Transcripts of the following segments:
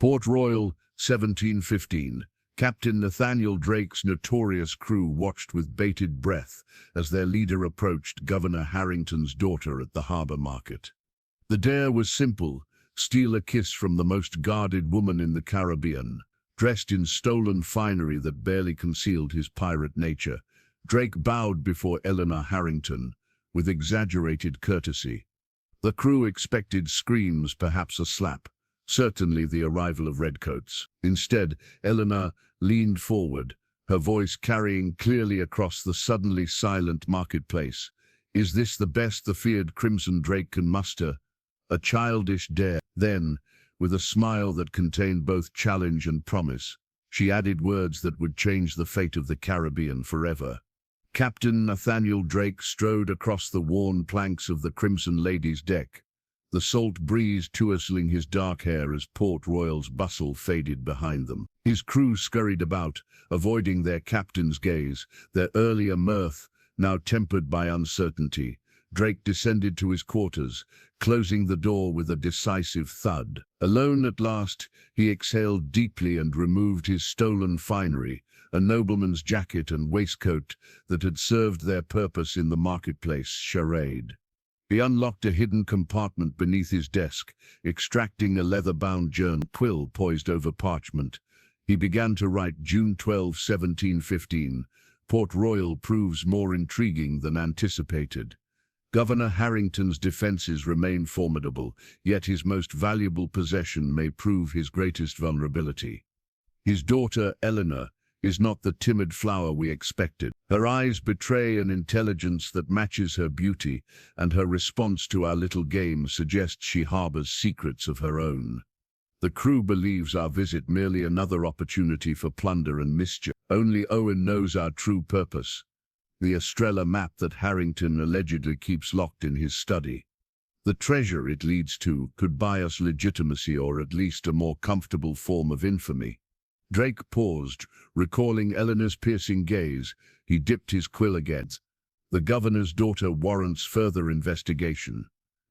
Port Royal, 1715. Captain Nathaniel Drake's notorious crew watched with bated breath as their leader approached Governor Harrington's daughter at the harbour market. The dare was simple: steal a kiss from the most guarded woman in the Caribbean. Dressed in stolen finery that barely concealed his pirate nature, Drake bowed before Eleanor Harrington with exaggerated courtesy. The crew expected screams, perhaps a slap, certainly the arrival of redcoats. Instead, Eleanor leaned forward, her voice carrying clearly across the suddenly silent marketplace. "Is this the best the feared Crimson Drake can muster?" A childish dare. Then, with a smile that contained both challenge and promise, she added words that would change the fate of the Caribbean forever. Captain Nathaniel Drake strode across the worn planks of the Crimson Lady's deck, the salt breeze tousling his dark hair as Port Royal's bustle faded behind them. His crew scurried about, avoiding their captain's gaze, their earlier mirth now tempered by uncertainty. Drake descended to his quarters, closing the door with a decisive thud. Alone at last, he exhaled deeply and removed his stolen finery, a nobleman's jacket and waistcoat that had served their purpose in the marketplace charade. He unlocked a hidden compartment beneath his desk, extracting a leather-bound journal quill poised over parchment. He began to write, June 12, 1715. Port Royal proves more intriguing than anticipated. Governor Harrington's defenses remain formidable, yet his most valuable possession may prove his greatest vulnerability. His daughter, Eleanor, is not the timid flower we expected. Her eyes betray an intelligence that matches her beauty, and her response to our little game suggests she harbors secrets of her own. The crew believes our visit merely another opportunity for plunder and mischief. Only Owen knows our true purpose: the Estrella map that Harrington allegedly keeps locked in his study. The treasure it leads to could buy us legitimacy, or at least a more comfortable form of infamy. Drake paused, recalling Eleanor's piercing gaze. He dipped his quill again. The governor's daughter warrants further investigation.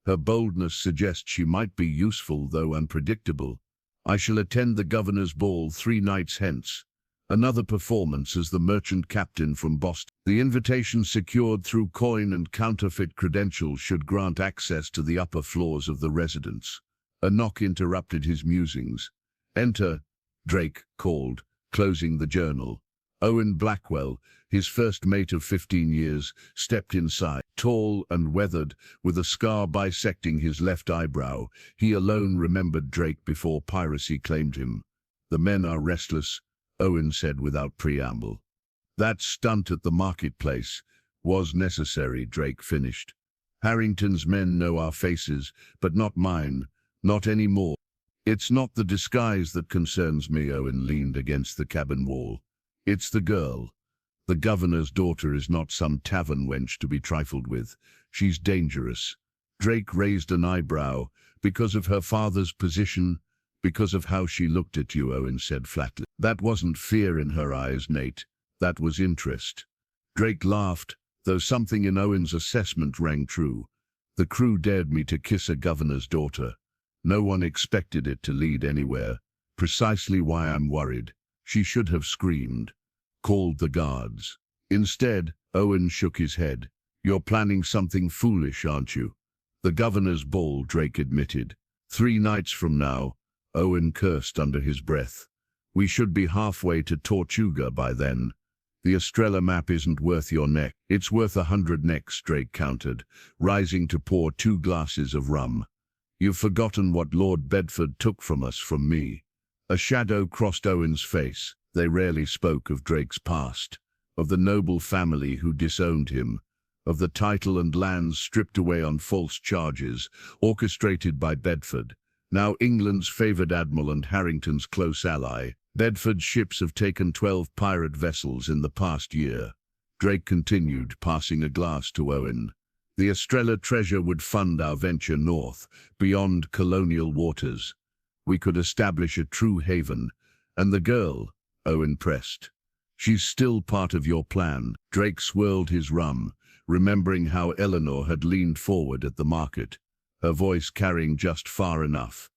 Her boldness suggests she might be useful, though unpredictable. I shall attend the governor's ball 3 nights hence. Another performance as the merchant captain from Boston. The invitation secured through coin and counterfeit credentials should grant access to the upper floors of the residence. A knock interrupted his musings. "Enter," Drake called, closing the journal. Owen Blackwell, his first mate of 15 years, stepped inside. Tall and weathered, with a scar bisecting his left eyebrow, he alone remembered Drake before piracy claimed him. "The men are restless," Owen said without preamble. "That stunt at the marketplace was necessary," Drake finished. "Harrington's men know our faces, but not mine, not anymore." "It's not the disguise that concerns me," Owen leaned against the cabin wall. "It's the girl. The governor's daughter is not some tavern wench to be trifled with. She's dangerous." Drake raised an eyebrow. "Because of her father's position? Because of how she looked at you," Owen said flatly. "That wasn't fear in her eyes, Nate. That was interest." Drake laughed, though something in Owen's assessment rang true. "The crew dared me to kiss a governor's daughter. No one expected it to lead anywhere. Precisely why I'm worried. She should have screamed, called the guards. Instead," Owen shook his head. "You're planning something foolish, aren't you?" "The governor's ball," Drake admitted. 3 nights from now," Owen cursed under his breath. "We should be halfway to Tortuga by then. The Estrella map isn't worth your neck." "It's worth 100 necks," Drake countered, rising to pour 2 glasses of rum. "You've forgotten what Lord Bedford took from us, from me." A shadow crossed Owen's face. They rarely spoke of Drake's past, of the noble family who disowned him, of the title and lands stripped away on false charges, orchestrated by Bedford, now England's favoured admiral and Harrington's close ally. "Bedford's ships have taken 12 pirate vessels in the past year," Drake continued, passing a glass to Owen. "The Estrella treasure would fund our venture north, beyond colonial waters. We could establish a true haven. And the girl," Owen pressed. "She's still part of your plan." Drake swirled his rum, remembering how Eleanor had leaned forward at the market, her voice carrying just far enough.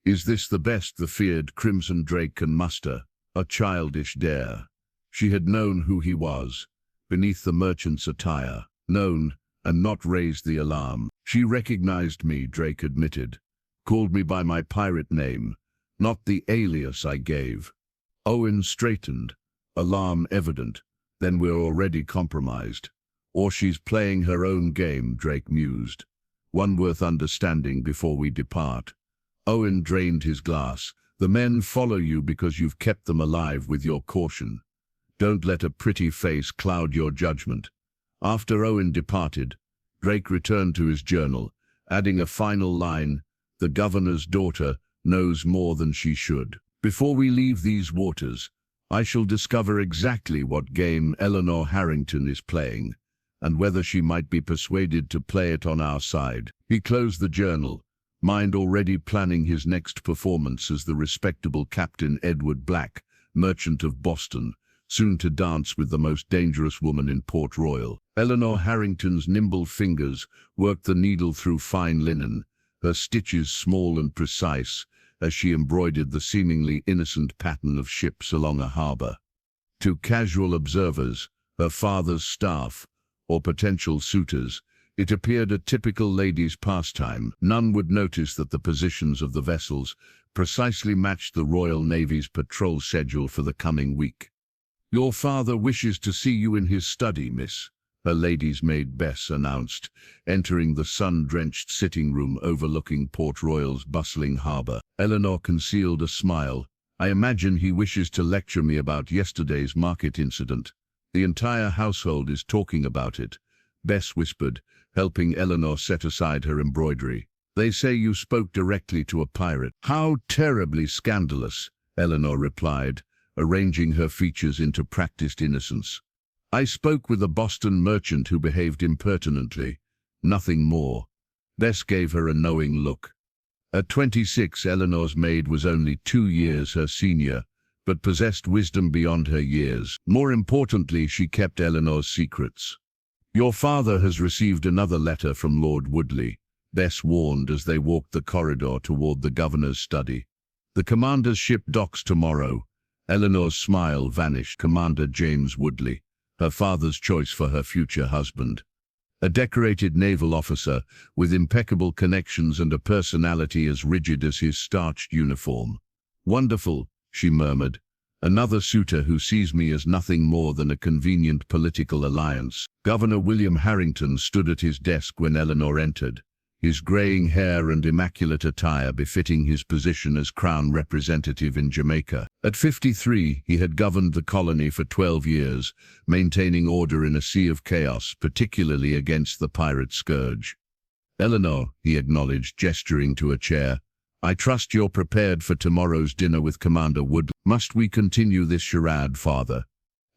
Is this the best the feared Crimson Drake can muster? A childish dare. She had known who he was, beneath the merchant's attire. Known, and not raised the alarm. She recognized me, Drake admitted. Called me by my pirate name, not the alias I gave. Owen straightened, alarm evident. Then we're already compromised. Or she's playing her own game, Drake mused. One worth understanding before we depart. Owen drained his glass. The men follow you because you've kept them alive with your caution. Don't let a pretty face cloud your judgment. After Owen departed, Drake returned to his journal, adding a final line, "The governor's daughter knows more than she should. Before we leave these waters, I shall discover exactly what game Eleanor Harrington is playing, and whether she might be persuaded to play it on our side." He closed the journal, mind already planning his next performance as the respectable Captain Edward Black, merchant of Boston, soon to dance with the most dangerous woman in Port Royal. Eleanor Harrington's nimble fingers worked the needle through fine linen, her stitches small and precise, as she embroidered the seemingly innocent pattern of ships along a harbor. To casual observers, her father's staff, or potential suitors, it appeared a typical lady's pastime. None would notice that the positions of the vessels precisely matched the Royal Navy's patrol schedule for the coming week. "Your father wishes to see you in his study, miss," her lady's maid Bess announced, entering the sun-drenched sitting room overlooking Port Royal's bustling harbor. Eleanor concealed a smile. "I imagine he wishes to lecture me about yesterday's market incident. The entire household is talking about it," Bess whispered, helping Eleanor set aside her embroidery. "They say you spoke directly to a pirate." "How terribly scandalous," Eleanor replied, arranging her features into practiced innocence. "I spoke with a Boston merchant who behaved impertinently. Nothing more." Bess gave her a knowing look. At 26, Eleanor's maid was only 2 years her senior, but possessed wisdom beyond her years. More importantly, she kept Eleanor's secrets. "Your father has received another letter from Lord Woodley," Bess warned as they walked the corridor toward the governor's study. "The commander's ship docks tomorrow." Eleanor's smile vanished. Commander James Woodley, her father's choice for her future husband. A decorated naval officer with impeccable connections and a personality as rigid as his starched uniform. "Wonderful," she murmured. "Another suitor who sees me as nothing more than a convenient political alliance." Governor William Harrington stood at his desk when Eleanor entered, his graying hair and immaculate attire befitting his position as Crown representative in Jamaica. At 53, he had governed the colony for 12 years, maintaining order in a sea of chaos, particularly against the pirate scourge. "Eleanor," he acknowledged, gesturing to a chair, "I trust you're prepared for tomorrow's dinner with Commander Woodley." "Must we continue this charade, father?"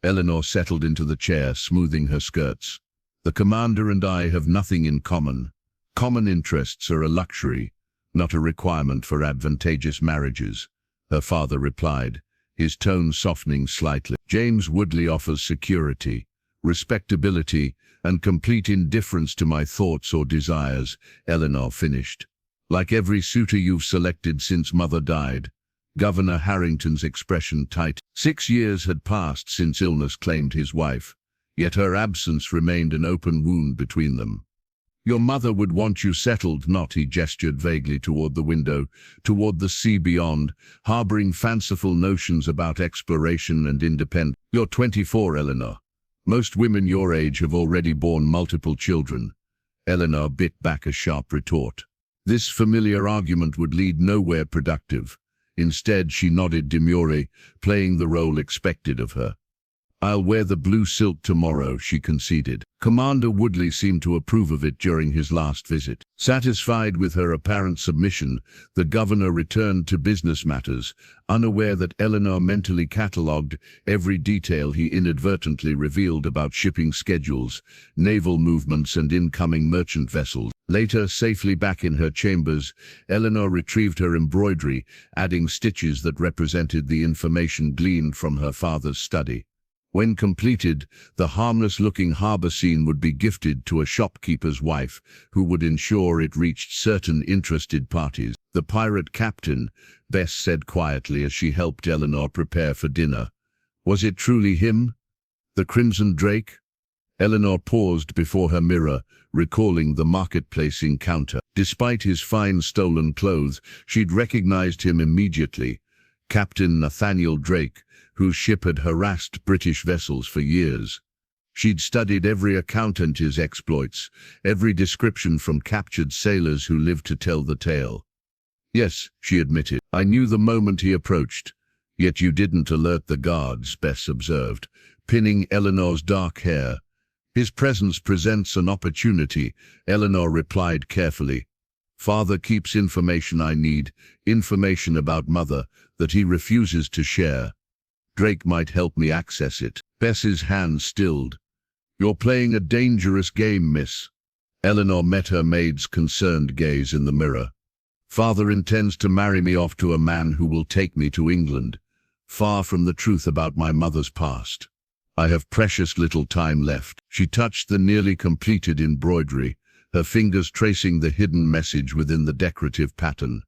Eleanor settled into the chair, smoothing her skirts. "The commander and I have nothing in common. Common interests are a luxury, not a requirement for advantageous marriages," her father replied, his tone softening slightly. "James Woodley offers security, respectability, and complete indifference to my thoughts or desires," Eleanor finished. "Like every suitor you've selected since mother died." Governor Harrington's expression tightened. 6 years had passed since illness claimed his wife, yet her absence remained an open wound between them. "Your mother would want you settled, not," he gestured vaguely toward the window, toward the sea beyond, harboring fanciful notions about exploration and independence. "You're 24, Eleanor. Most women your age have already borne multiple children." Eleanor bit back a sharp retort. This familiar argument would lead nowhere productive. Instead, she nodded demurely, playing the role expected of her. "I'll wear the blue silk tomorrow," she conceded. Commander Woodley seemed to approve of it during his last visit. Satisfied with her apparent submission, the governor returned to business matters, unaware that Eleanor mentally catalogued every detail he inadvertently revealed about shipping schedules, naval movements, and incoming merchant vessels. Later, safely back in her chambers, Eleanor retrieved her embroidery, adding stitches that represented the information gleaned from her father's study. When completed, the harmless-looking harbor scene would be gifted to a shopkeeper's wife, who would ensure it reached certain interested parties. "The pirate captain," Bess said quietly as she helped Eleanor prepare for dinner. "Was it truly him? The Crimson Drake?" Eleanor paused before her mirror, recalling the marketplace encounter. Despite his fine stolen clothes, she'd recognized him immediately. Captain Nathaniel Drake, whose ship had harassed British vessels for years. She'd studied every account of his exploits, every description from captured sailors who lived to tell the tale. "Yes," she admitted, "I knew the moment he approached." "Yet you didn't alert the guards," Bess observed, pinning Eleanor's dark hair. "His presence presents an opportunity," Eleanor replied carefully. "Father keeps information I need, information about Mother, that he refuses to share. Drake might help me access it." Bess's hand stilled. "You're playing a dangerous game, miss." Eleanor met her maid's concerned gaze in the mirror. "Father intends to marry me off to a man who will take me to England, far from the truth about my mother's past. I have precious little time left." She touched the nearly completed embroidery, her fingers tracing the hidden message within the decorative pattern.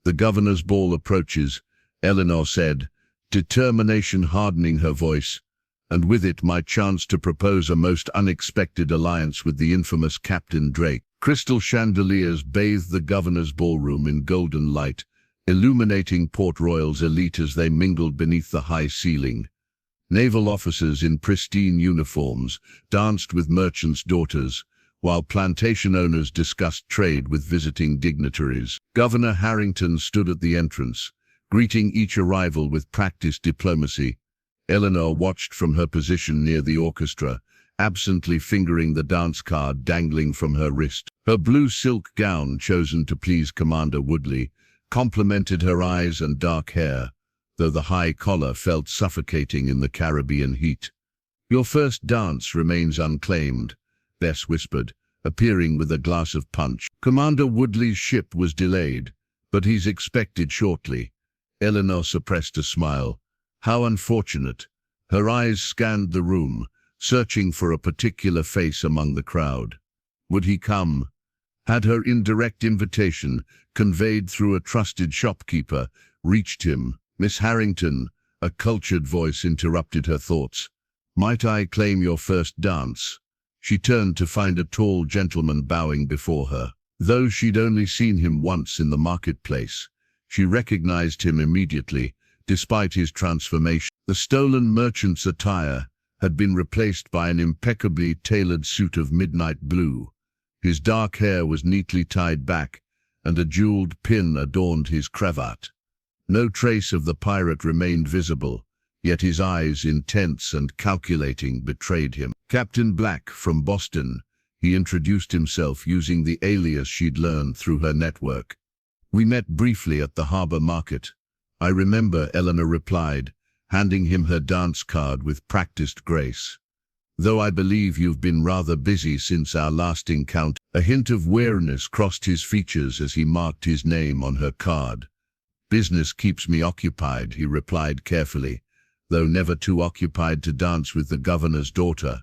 "The governor's ball approaches," Eleanor said, determination hardening her voice, "and with it my chance to propose a most unexpected alliance with the infamous Captain Drake." Crystal chandeliers bathed the governor's ballroom in golden light, illuminating Port Royal's elite as they mingled beneath the high ceiling. Naval officers in pristine uniforms danced with merchants' daughters, while plantation owners discussed trade with visiting dignitaries. Governor Harrington stood at the entrance, greeting each arrival with practiced diplomacy. Eleanor watched from her position near the orchestra, absently fingering the dance card dangling from her wrist. Her blue silk gown, chosen to please Commander Woodley, complemented her eyes and dark hair, though the high collar felt suffocating in the Caribbean heat. "Your first dance remains unclaimed," Bess whispered, appearing with a glass of punch. "Commander Woodley's ship was delayed, but he's expected shortly." Eleanor suppressed a smile. How unfortunate. Her eyes scanned the room, searching for a particular face among the crowd. Would he come? Had her indirect invitation, conveyed through a trusted shopkeeper, reached him? "Miss Harrington," a cultured voice interrupted her thoughts. "Might I claim your first dance?" She turned to find a tall gentleman bowing before her. Though she'd only seen him once in the marketplace, she recognized him immediately, despite his transformation. The stolen merchant's attire had been replaced by an impeccably tailored suit of midnight blue. His dark hair was neatly tied back, and a jeweled pin adorned his cravat. No trace of the pirate remained visible, yet his eyes, intense and calculating, betrayed him. "Captain Black, from Boston," he introduced himself using the alias she'd learned through her network. "We met briefly at the harbor market." "I remember," Eleanor replied, handing him her dance card with practiced grace. "Though I believe you've been rather busy since our last encounter." A hint of weariness crossed his features as he marked his name on her card. "Business keeps me occupied," he replied carefully, though never too occupied to dance with the governor's daughter.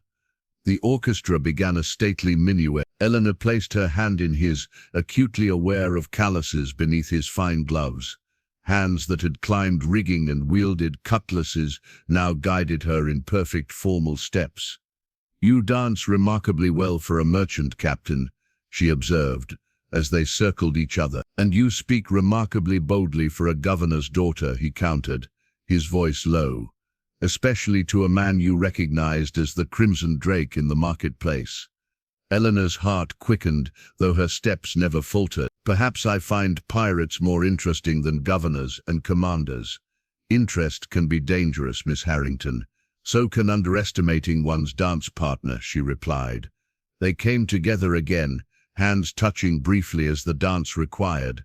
The orchestra began a stately minuet. Eleanor placed her hand in his, acutely aware of calluses beneath his fine gloves. Hands that had climbed rigging and wielded cutlasses now guided her in perfect formal steps. "You dance remarkably well for a merchant captain," she observed, as they circled each other. "And you speak remarkably boldly for a governor's daughter," he countered, his voice low, "especially to a man you recognized as the Crimson Drake in the marketplace." Eleanor's heart quickened, though her steps never faltered. "Perhaps I find pirates more interesting than governors and commanders." "Interest can be dangerous, Miss Harrington. So can underestimating one's dance partner," she replied. They came together again, hands touching briefly as the dance required.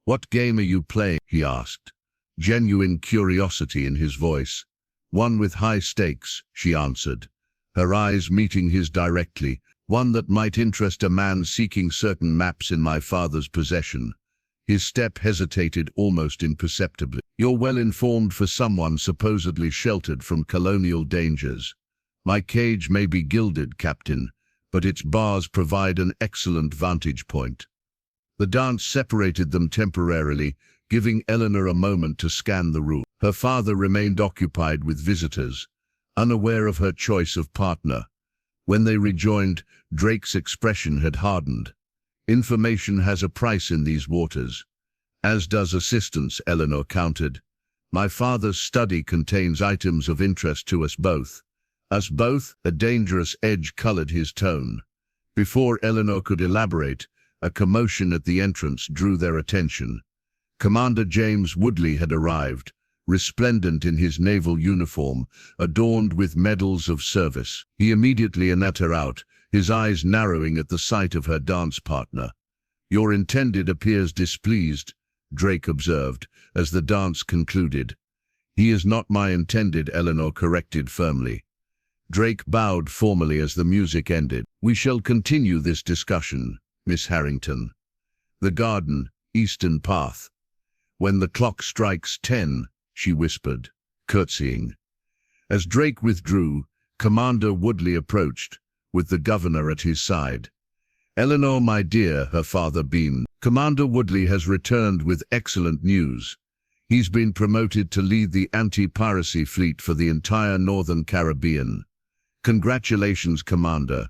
"What game are you playing?" he asked, genuine curiosity in his voice. "One with high stakes," she answered, her eyes meeting his directly. "One that might interest a man seeking certain maps in my father's possession." His step hesitated almost imperceptibly. "You're well informed for someone supposedly sheltered from colonial dangers. My cage may be gilded, Captain, but its bars provide an excellent vantage point." The dance separated them temporarily, giving Eleanor a moment to scan the room. Her father remained occupied with visitors, unaware of her choice of partner. When they rejoined, Drake's expression had hardened. "Information has a price in these waters." "As does assistance," Eleanor countered. "My father's study contains items of interest to us both." "Us both?" A dangerous edge colored his tone. Before Eleanor could elaborate, a commotion at the entrance drew their attention. Commander James Woodley had arrived, resplendent in his naval uniform, adorned with medals of service. He immediately let her out, his eyes narrowing at the sight of her dance partner. "Your intended appears displeased," Drake observed, as the dance concluded. "He is not my intended," Eleanor corrected firmly. Drake bowed formally as the music ended. "We shall continue this discussion, Miss Harrington. The garden, eastern path. When the clock strikes 10, she whispered, curtsying. As Drake withdrew, Commander Woodley approached, with the governor at his side. "Eleanor, my dear," her father beamed. "Commander Woodley has returned with excellent news. He's been promoted to lead the anti-piracy fleet for the entire Northern Caribbean." "Congratulations, Commander,"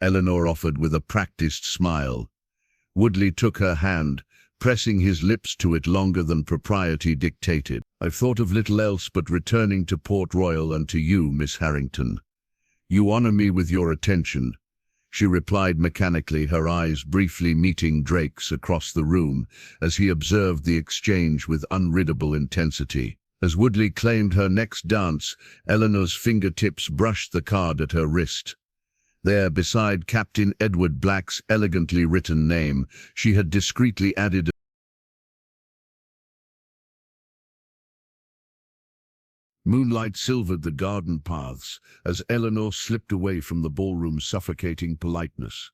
Eleanor offered with a practiced smile. Woodley took her hand, pressing his lips to it longer than propriety dictated. "I've thought of little else but returning to Port Royal and to you, Miss Harrington. You honor me with your attention," she replied mechanically, her eyes briefly meeting Drake's across the room as he observed the exchange with unreadable intensity. As Woodley claimed her next dance, Eleanor's fingertips brushed the card at her wrist. There, beside Captain Edward Black's elegantly written name, she had discreetly added Moonlight silvered the garden paths as Eleanor slipped away from the ballroom's suffocating politeness.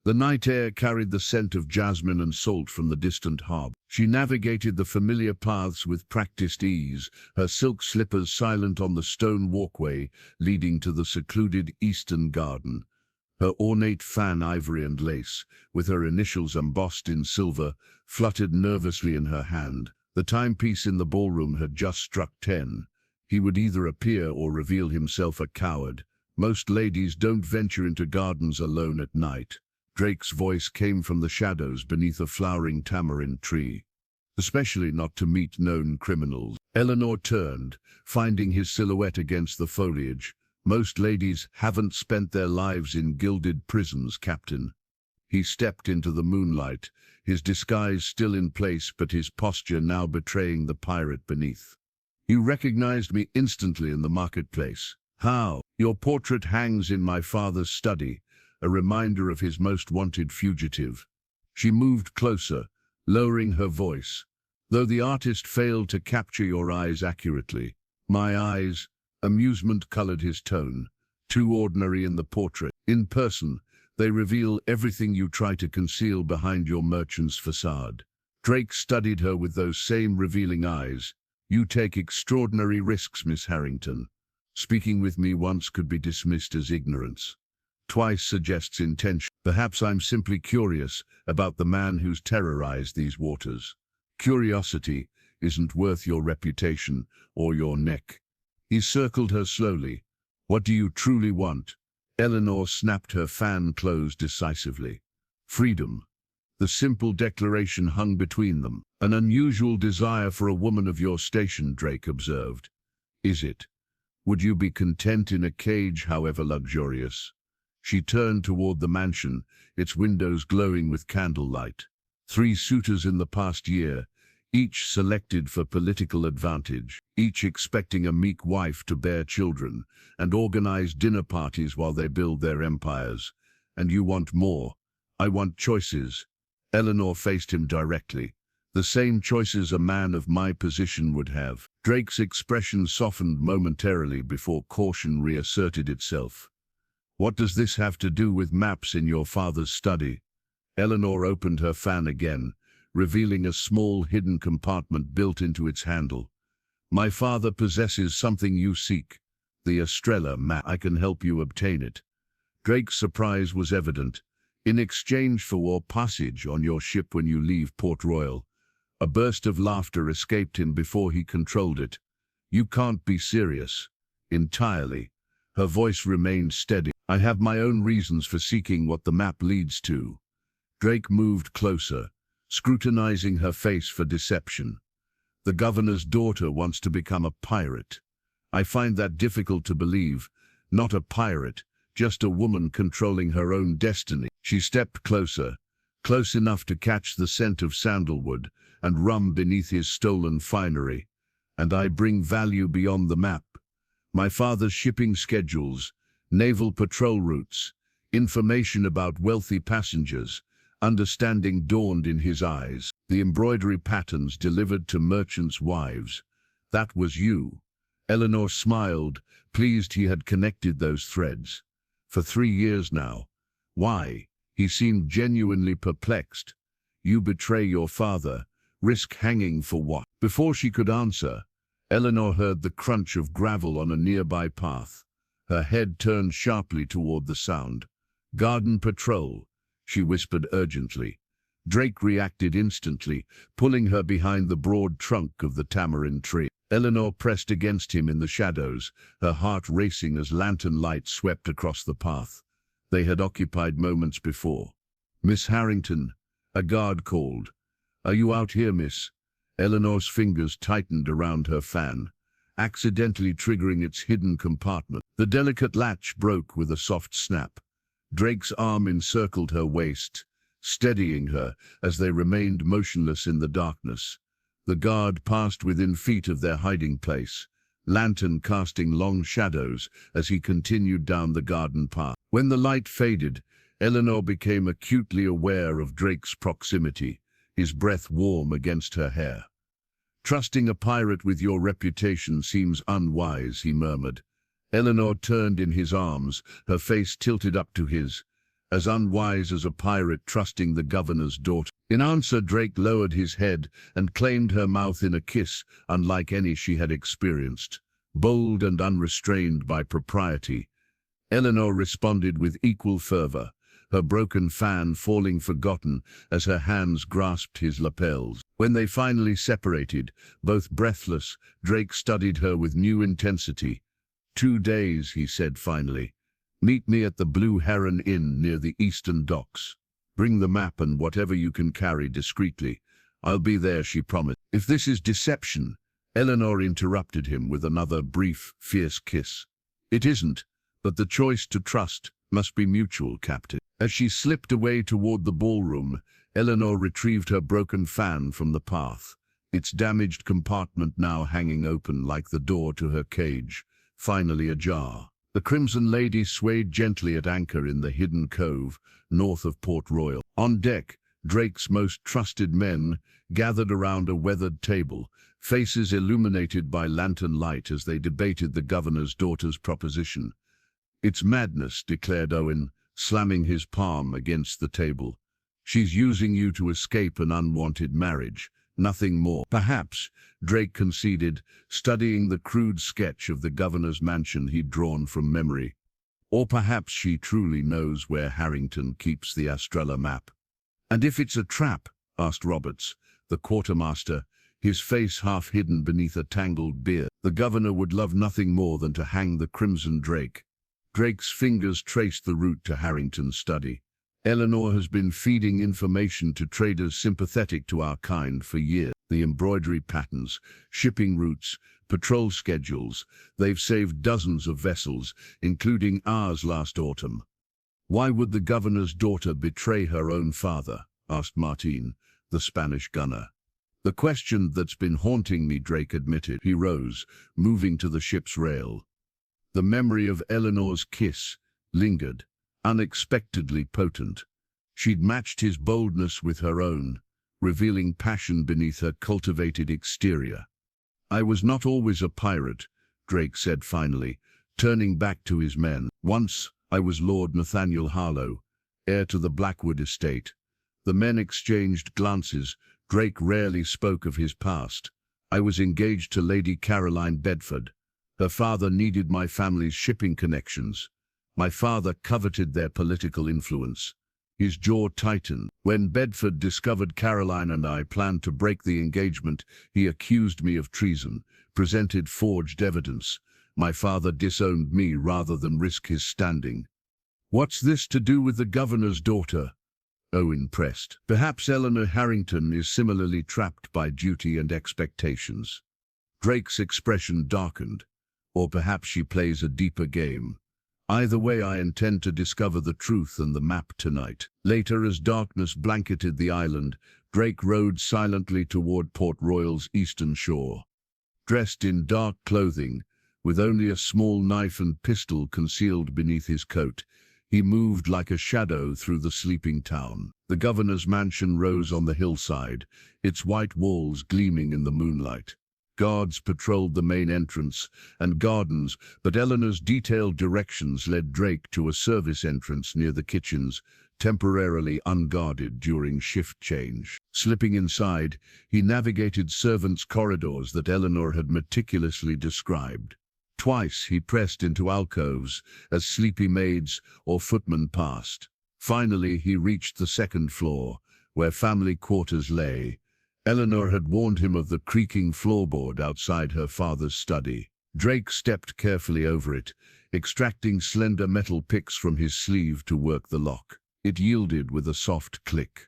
The night air carried the scent of jasmine and salt from the distant harbor. She navigated the familiar paths with practiced ease, her silk slippers silent on the stone walkway leading to the secluded eastern garden. Her ornate fan, ivory and lace, with her initials embossed in silver, fluttered nervously in her hand. The timepiece in the ballroom had just struck 10. He would either appear or reveal himself a coward. Most ladies don't venture into gardens alone at night. Drake's voice came from the shadows beneath a flowering tamarind tree. "Especially not to meet known criminals." Eleanor turned, finding his silhouette against the foliage. "Most ladies haven't spent their lives in gilded prisons, Captain." He stepped into the moonlight, his disguise still in place but his posture now betraying the pirate beneath. "You recognized me instantly in the marketplace." "How?" "Your portrait hangs in my father's study, a reminder of his most wanted fugitive." She moved closer, lowering her voice. "Though the artist failed to capture your eyes accurately." "My eyes?" Amusement colored his tone. "Too ordinary in the portrait. In person, they reveal everything you try to conceal behind your merchant's facade." Drake studied her with those same revealing eyes. "You take extraordinary risks, Miss Harrington. Speaking with me once could be dismissed as ignorance. Twice suggests intention. Perhaps I'm simply curious about the man who's terrorized these waters. Curiosity isn't worth your reputation or your neck." He circled her slowly. "What do you truly want?" Eleanor snapped her fan closed decisively. "Freedom." The simple declaration hung between them. "An unusual desire for a woman of your station," Drake observed. "Is it? Would you be content in a cage, however luxurious?" She turned toward the mansion, its windows glowing with candlelight. 3 suitors in the past year, each selected for political advantage, each expecting a meek wife to bear children and organize dinner parties while they build their empires. And you want more. I want choices. Eleanor faced him directly. "The same choices a man of my position would have." Drake's expression softened momentarily before caution reasserted itself. "What does this have to do with maps in your father's study?" Eleanor opened her fan again, revealing a small hidden compartment built into its handle. "My father possesses something you seek, the Estrella map. I can help you obtain it." Drake's surprise was evident. "In exchange for passage on your ship when you leave Port Royal." A burst of laughter escaped him before he controlled it. "You can't be serious." "Entirely." Her voice remained steady. "I have my own reasons for seeking what the map leads to." Drake moved closer, scrutinizing her face for deception. "The governor's daughter wants to become a pirate." "I find that difficult to believe. Not a pirate, just a woman controlling her own destiny." She stepped closer, close enough to catch the scent of sandalwood and rum beneath his stolen finery. "And I bring value beyond the map. My father's shipping schedules, naval patrol routes, information about wealthy passengers." Understanding dawned in his eyes. "The embroidery patterns delivered to merchants' wives. That was you." Eleanor smiled, pleased he had connected those threads. "For 3 years now." "Why?" He seemed genuinely perplexed. "You betray your father. Risk hanging for what?" Before she could answer, Eleanor heard the crunch of gravel on a nearby path. Her head turned sharply toward the sound. "Garden patrol," she whispered urgently. Drake reacted instantly, pulling her behind the broad trunk of the tamarind tree. Eleanor pressed against him in the shadows, her heart racing as lantern light swept across the path. They had occupied moments before. "Miss Harrington," a guard called. "Are you out here, miss?" Eleanor's fingers tightened around her fan, accidentally triggering its hidden compartment. The delicate latch broke with a soft snap. Drake's arm encircled her waist, steadying her as they remained motionless in the darkness. The guard passed within feet of their hiding place, lantern casting long shadows as he continued down the garden path. When the light faded, Eleanor became acutely aware of Drake's proximity, his breath warm against her hair. "Trusting a pirate with your reputation seems unwise," he murmured. Eleanor turned in his arms, her face tilted up to his. "As unwise as a pirate trusting the governor's daughter." In answer, Drake lowered his head and claimed her mouth in a kiss unlike any she had experienced, bold and unrestrained by propriety. Eleanor responded with equal fervor, her broken fan falling forgotten as her hands grasped his lapels. When they finally separated, both breathless, Drake studied her with new intensity. 2 days, he said finally. "Meet me at the Blue Heron Inn near the Eastern Docks. Bring the map and whatever you can carry discreetly. I'll be there," she promised. "If this is deception," Eleanor interrupted him with another brief, fierce kiss. "It isn't, but the choice to trust must be mutual, Captain." As she slipped away toward the ballroom, Eleanor retrieved her broken fan from the path, its damaged compartment now hanging open like the door to her cage, finally ajar. The Crimson Lady swayed gently at anchor in the hidden cove, north of Port Royal. On deck, Drake's most trusted men gathered around a weathered table, faces illuminated by lantern light as they debated the governor's daughter's proposition. "It's madness," declared Owen, slamming his palm against the table. "She's using you to escape an unwanted marriage, nothing more." "Perhaps," Drake conceded, studying the crude sketch of the governor's mansion he'd drawn from memory. "Or perhaps she truly knows where Harrington keeps the Estrella map." "And if it's a trap?" asked Roberts, the quartermaster, his face half hidden beneath a tangled beard. "The governor would love nothing more than to hang the Crimson Drake." Drake's fingers traced the route to Harrington's study. "Eleanor has been feeding information to traders sympathetic to our kind for years. The embroidery patterns, shipping routes, patrol schedules, they've saved dozens of vessels, including ours last autumn." "Why would the governor's daughter betray her own father?" asked Martin, the Spanish gunner. "The question that's been haunting me," Drake admitted. He rose, moving to the ship's rail. The memory of Eleanor's kiss lingered, unexpectedly potent. She'd matched his boldness with her own, revealing passion beneath her cultivated exterior. "I was not always a pirate," Drake said finally, turning back to his men. "Once, I was Lord Nathaniel Harlow, heir to the Blackwood estate." The men exchanged glances, Drake rarely spoke of his past. I was engaged to Lady Caroline Bedford. Her father needed my family's shipping connections. My father coveted their political influence. His jaw tightened. When Bedford discovered Caroline and I planned to break the engagement, he accused me of treason, presented forged evidence. My father disowned me rather than risk his standing. What's this to do with the governor's daughter? Owen pressed. Perhaps Eleanor Harrington is similarly trapped by duty and expectations. Drake's expression darkened. Or perhaps she plays a deeper game. Either way, I intend to discover the truth and the map tonight. Later, as darkness blanketed the island, Drake rowed silently toward Port Royal's eastern shore. Dressed in dark clothing, with only a small knife and pistol concealed beneath his coat, he moved like a shadow through the sleeping town. The governor's mansion rose on the hillside, its white walls gleaming in the moonlight. Guards patrolled the main entrance and gardens, but Eleanor's detailed directions led Drake to a service entrance near the kitchens, temporarily unguarded during shift change. Slipping inside, he navigated servants' corridors that Eleanor had meticulously described. Twice he pressed into alcoves as sleepy maids or footmen passed. Finally, he reached the second floor, where family quarters lay. Eleanor had warned him of the creaking floorboard outside her father's study. Drake stepped carefully over it, extracting slender metal picks from his sleeve to work the lock. It yielded with a soft click.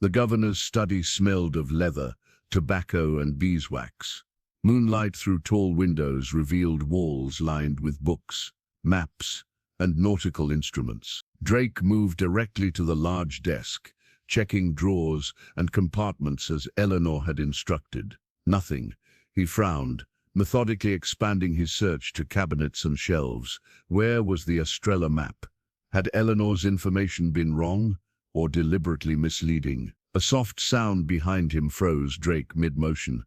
The governor's study smelled of leather, tobacco, and beeswax. Moonlight through tall windows revealed walls lined with books, maps, and nautical instruments. Drake moved directly to the large desk, checking drawers and compartments as Eleanor had instructed. Nothing. He frowned, methodically expanding his search to cabinets and shelves. Where was the Estrella map? Had Eleanor's information been wrong or deliberately misleading? A soft sound behind him froze Drake mid-motion.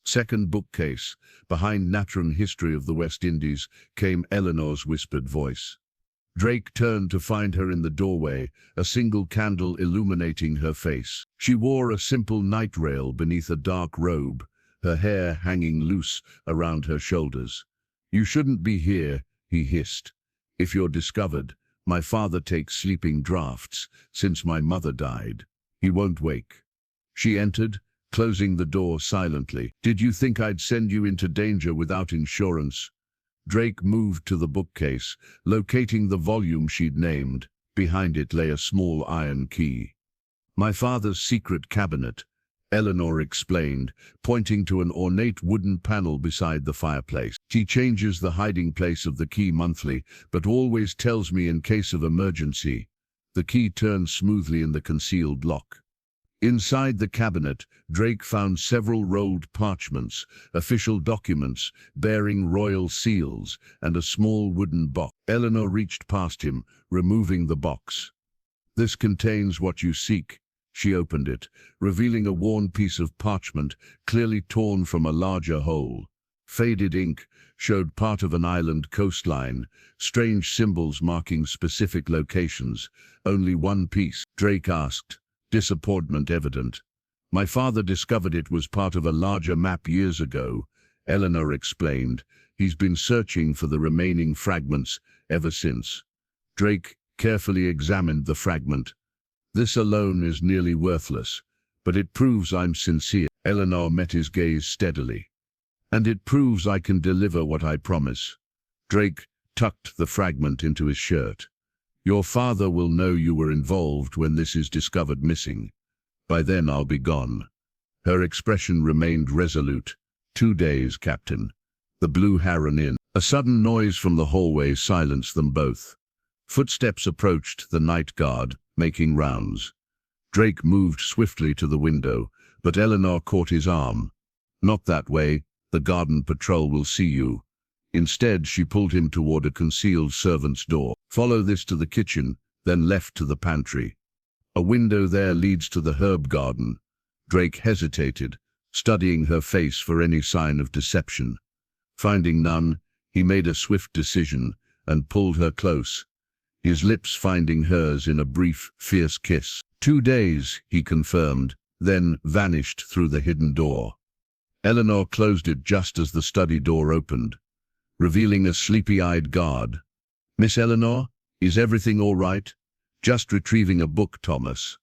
Second bookcase, behind Natural History of the West Indies, came Eleanor's whispered voice. Drake turned to find her in the doorway, a single candle illuminating her face. She wore a simple night rail beneath a dark robe, her hair hanging loose around her shoulders. "You shouldn't be here," he hissed. "If you're discovered, my father takes sleeping drafts since my mother died. He won't wake." She entered, closing the door silently. "Did you think I'd send you into danger without insurance?" Drake moved to the bookcase, locating the volume she'd named. Behind it lay a small iron key. "My father's secret cabinet," Eleanor explained, pointing to an ornate wooden panel beside the fireplace. "He changes the hiding place of the key monthly, but always tells me in case of emergency." The key turned smoothly in the concealed lock. Inside the cabinet, Drake found several rolled parchments, official documents bearing royal seals, and a small wooden box. Eleanor reached past him, removing the box. "This contains what you seek." She opened it, revealing a worn piece of parchment, clearly torn from a larger hole. Faded ink showed part of an island coastline, strange symbols marking specific locations. "Only one piece?" Drake asked, disappointment evident. "My father discovered it was part of a larger map years ago," Eleanor explained. "He's been searching for the remaining fragments ever since." Drake carefully examined the fragment. "This alone is nearly worthless, but it proves I'm sincere." Eleanor met his gaze steadily. "And it proves I can deliver what I promise." Drake tucked the fragment into his shirt. "Your father will know you were involved when this is discovered missing. By then I'll be gone." Her expression remained resolute. "2 days, Captain." The Blue Heron Inn. A sudden noise from the hallway silenced them both. Footsteps approached the night guard, making rounds. Drake moved swiftly to the window, but Eleanor caught his arm. "Not that way. The garden patrol will see you." Instead, she pulled him toward a concealed servant's door. "Follow this to the kitchen, then left to the pantry. A window there leads to the herb garden." Drake hesitated, studying her face for any sign of deception. Finding none, he made a swift decision and pulled her close, his lips finding hers in a brief, fierce kiss. 2 days, he confirmed, then vanished through the hidden door. Eleanor closed it just as the study door opened, revealing a sleepy-eyed guard. "Miss Eleanor, is everything all right?" "Just retrieving a book, Thomas,"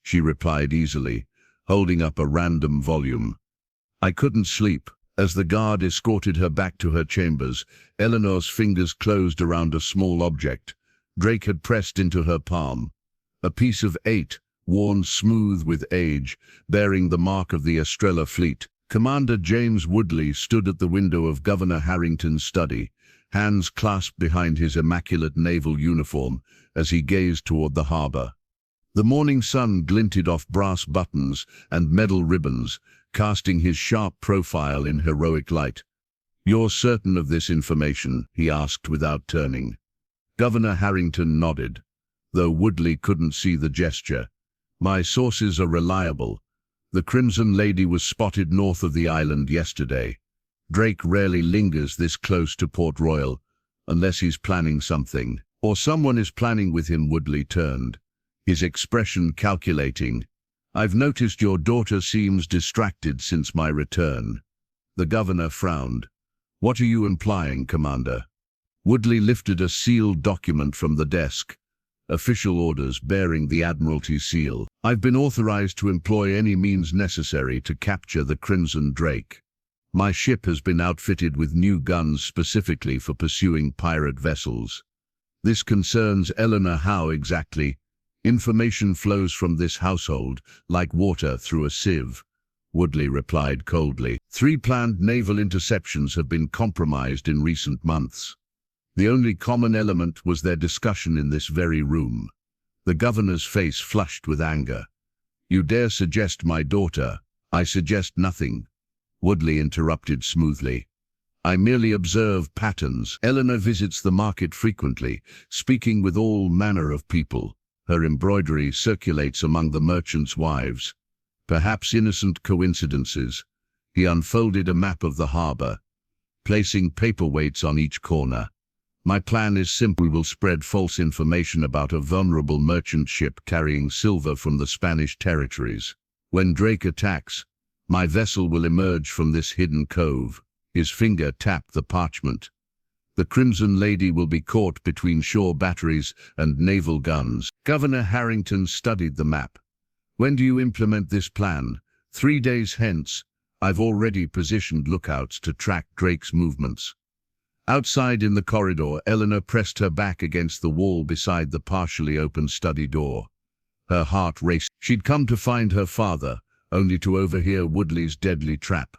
she replied easily, holding up a random volume. "I couldn't sleep." As the guard escorted her back to her chambers, Eleanor's fingers closed around a small object Drake had pressed into her palm. A piece of 8, worn smooth with age, bearing the mark of the Estrella fleet. Commander James Woodley stood at the window of Governor Harrington's study, hands clasped behind his immaculate naval uniform as he gazed toward the harbor. The morning sun glinted off brass buttons and medal ribbons, casting his sharp profile in heroic light. "You're certain of this information?" he asked without turning. Governor Harrington nodded, though Woodley couldn't see the gesture. "My sources are reliable. The Crimson Lady was spotted north of the island yesterday. Drake rarely lingers this close to Port Royal, unless he's planning something. Or someone is planning with him." Woodley turned, his expression calculating. "I've noticed your daughter seems distracted since my return." The governor frowned. "What are you implying, Commander?" Woodley lifted a sealed document from the desk. "Official orders bearing the Admiralty seal. I've been authorized to employ any means necessary to capture the Crimson Drake. My ship has been outfitted with new guns specifically for pursuing pirate vessels." "This concerns Eleanor. How exactly?" "Information flows from this household, like water through a sieve," Woodley replied coldly. 3 planned naval interceptions have been compromised in recent months. The only common element was their discussion in this very room. The governor's face flushed with anger. "You dare suggest my daughter?" "I suggest nothing," Woodley interrupted smoothly. "I merely observe patterns. Eleanor visits the market frequently, speaking with all manner of people. Her embroidery circulates among the merchants' wives. Perhaps innocent coincidences." He unfolded a map of the harbor, placing paperweights on each corner. "My plan is simple. We will spread false information about a vulnerable merchant ship carrying silver from the Spanish territories. When Drake attacks, my vessel will emerge from this hidden cove." His finger tapped the parchment. "The Crimson Lady will be caught between shore batteries and naval guns." Governor Harrington studied the map. "When do you implement this plan?" 3 days hence. I've already positioned lookouts to track Drake's movements." Outside in the corridor, Eleanor pressed her back against the wall beside the partially open study door. Her heart raced. She'd come to find her father, only to overhear Woodley's deadly trap.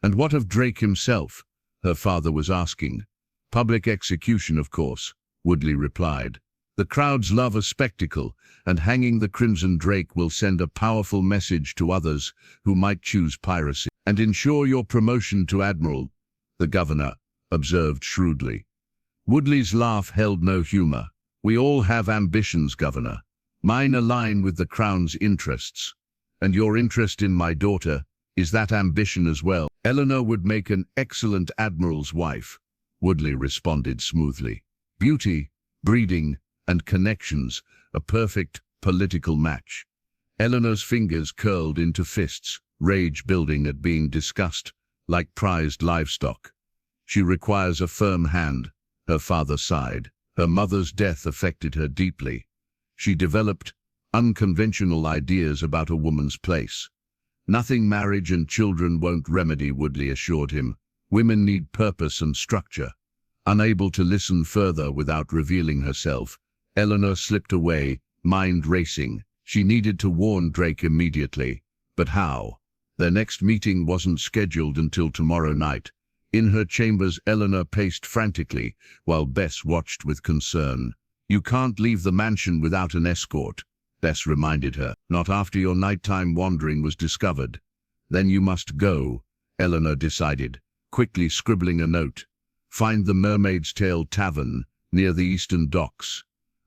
"And what of Drake himself?" her father was asking. "Public execution, of course," Woodley replied. "The crowds love a spectacle, and hanging the Crimson Drake will send a powerful message to others who might choose piracy." "And ensure your promotion to admiral," the governor observed shrewdly. Woodley's laugh held no humor. "We all have ambitions, Governor. Mine align with the Crown's interests. And your interest in my daughter, is that ambition as well?" "Eleanor would make an excellent admiral's wife," Woodley responded smoothly. "Beauty, breeding, and connections, a perfect political match." Eleanor's fingers curled into fists, rage building at being discussed like prized livestock. "She requires a firm hand," her father sighed. "Her mother's death affected her deeply. She developed unconventional ideas about a woman's place." "Nothing marriage and children won't remedy," Woodley assured him. "Women need purpose and structure." Unable to listen further without revealing herself, Eleanor slipped away, mind racing. She needed to warn Drake immediately. But how? Their next meeting wasn't scheduled until tomorrow night. In her chambers, Eleanor paced frantically, while Bess watched with concern. "You can't leave the mansion without an escort," Bess reminded her. "Not after your nighttime wandering was discovered." "Then you must go," Eleanor decided, quickly scribbling a note. "Find the Mermaid's Tail Tavern, near the Eastern Docks.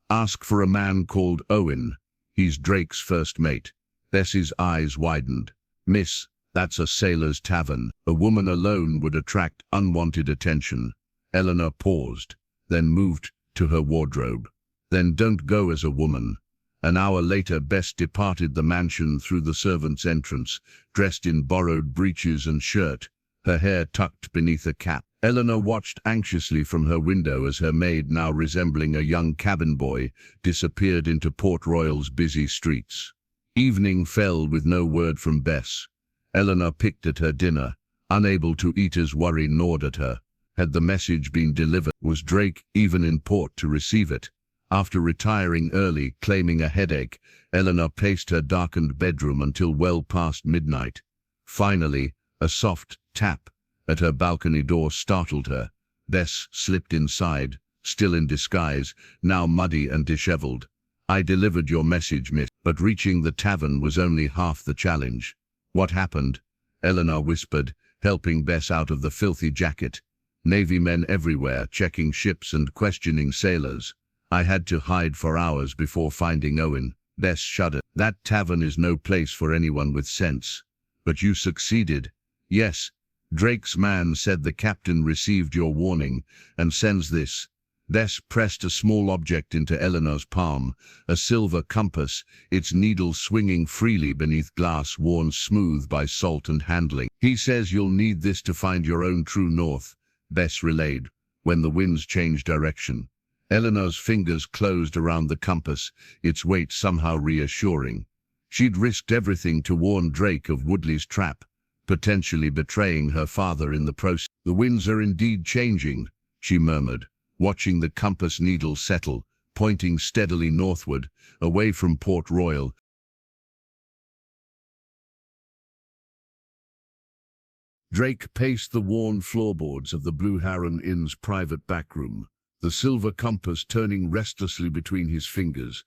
Ask for a man called Owen. He's Drake's first mate." Bess's eyes widened. "Miss, that's a sailor's tavern. A woman alone would attract unwanted attention." Eleanor paused, then moved to her wardrobe. "Then don't go as a woman. An hour later, Bess departed the mansion through the servants' entrance, dressed in borrowed breeches and shirt, her hair tucked beneath a cap. Eleanor watched anxiously from her window as her maid, now resembling a young cabin boy, disappeared into Port Royal's busy streets. Evening fell with no word from Bess. Eleanor picked at her dinner, unable to eat as worry gnawed at her. Had the message been delivered? Was Drake even in port to receive it? After retiring early, claiming a headache, Eleanor paced her darkened bedroom until well past midnight. Finally, a soft tap at her balcony door startled her. Bess slipped inside, still in disguise, now muddy and disheveled. "I delivered your message, miss." But reaching the tavern was only half the challenge. "What happened?" Eleanor whispered, helping Bess out of the filthy jacket. "Navy men everywhere, checking ships and questioning sailors. I had to hide for hours before finding Owen." Bess shuddered. "That tavern is no place for anyone with sense." "But you succeeded." "Yes. Drake's man said the captain received your warning and sends this." Bess pressed a small object into Eleanor's palm, a silver compass, its needle swinging freely beneath glass worn smooth by salt and handling. "He says you'll need this to find your own true north," Bess relayed, "when the winds change direction." Eleanor's fingers closed around the compass, its weight somehow reassuring. She'd risked everything to warn Drake of Woodley's trap, potentially betraying her father in the process. "The winds are indeed changing," she murmured, watching the compass needle settle, pointing steadily northward, away from Port Royal. Drake paced the worn floorboards of the Blue Heron Inn's private backroom, the silver compass turning restlessly between his fingers.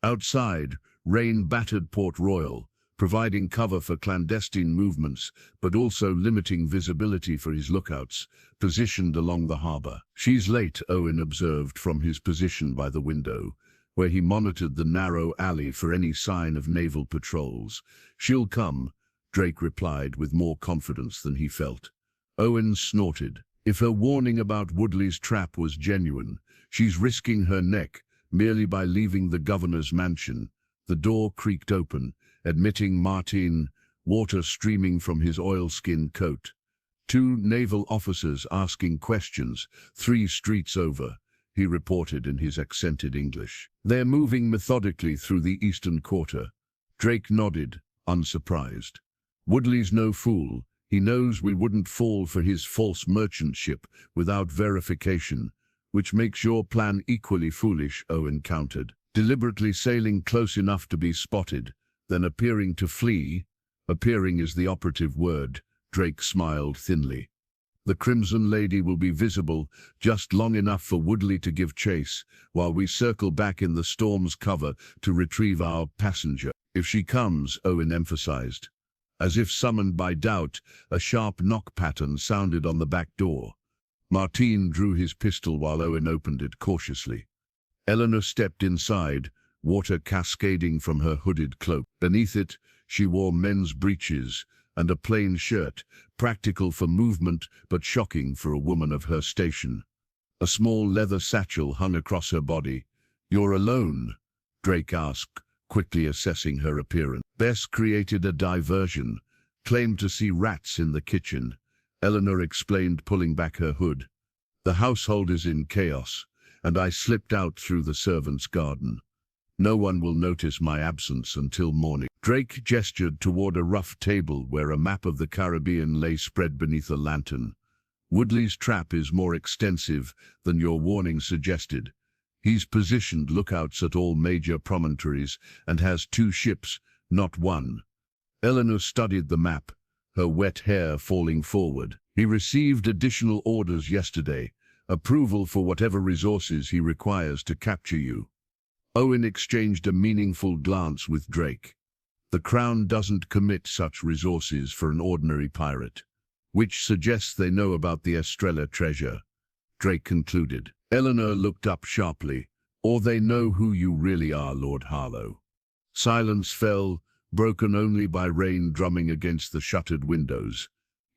Outside, rain battered Port Royal, providing cover for clandestine movements, but also limiting visibility for his lookouts, positioned along the harbor. "She's late," Owen observed from his position by the window, where he monitored the narrow alley for any sign of naval patrols. "She'll come," Drake replied with more confidence than he felt. Owen snorted. "If her warning about Woodley's trap was genuine, she's risking her neck merely by leaving the governor's mansion." The door creaked open, admitting Martin, water streaming from his oilskin coat. "Two naval officers asking questions, 3 streets over," he reported in his accented English. "They're moving methodically through the eastern quarter." Drake nodded, unsurprised. "Woodley's no fool. He knows we wouldn't fall for his false merchant ship without verification, which makes your plan equally foolish," Owen countered. "Deliberately sailing close enough to be spotted, then appearing to flee." "Appearing is the operative word," Drake smiled thinly. "The Crimson Lady will be visible just long enough for Woodley to give chase, while we circle back in the storm's cover to retrieve our passenger." "If she comes," Owen emphasized. As if summoned by doubt, a sharp knock pattern sounded on the back door. Martin drew his pistol while Owen opened it cautiously. Eleanor stepped inside, water cascading from her hooded cloak. Beneath it, she wore men's breeches and a plain shirt, practical for movement but shocking for a woman of her station. A small leather satchel hung across her body. "You're alone?" Drake asked, quickly assessing her appearance. Bess created a diversion, claimed to see rats in the kitchen. Eleanor explained, pulling back her hood. "The household is in chaos, and I slipped out through the servants' garden. No one will notice my absence until morning." Drake gestured toward a rough table where a map of the Caribbean lay spread beneath a lantern. "Woodley's trap is more extensive than your warning suggested. He's positioned lookouts at all major promontories and has 2 ships, not 1. Eleanor studied the map, her wet hair falling forward. "He received additional orders yesterday, approval for whatever resources he requires to capture you." Owen exchanged a meaningful glance with Drake. "The Crown doesn't commit such resources for an ordinary pirate." "Which suggests they know about the Estrella treasure," Drake concluded. Eleanor looked up sharply. "Or they know who you really are, Lord Harlow." Silence fell, broken only by rain drumming against the shuttered windows.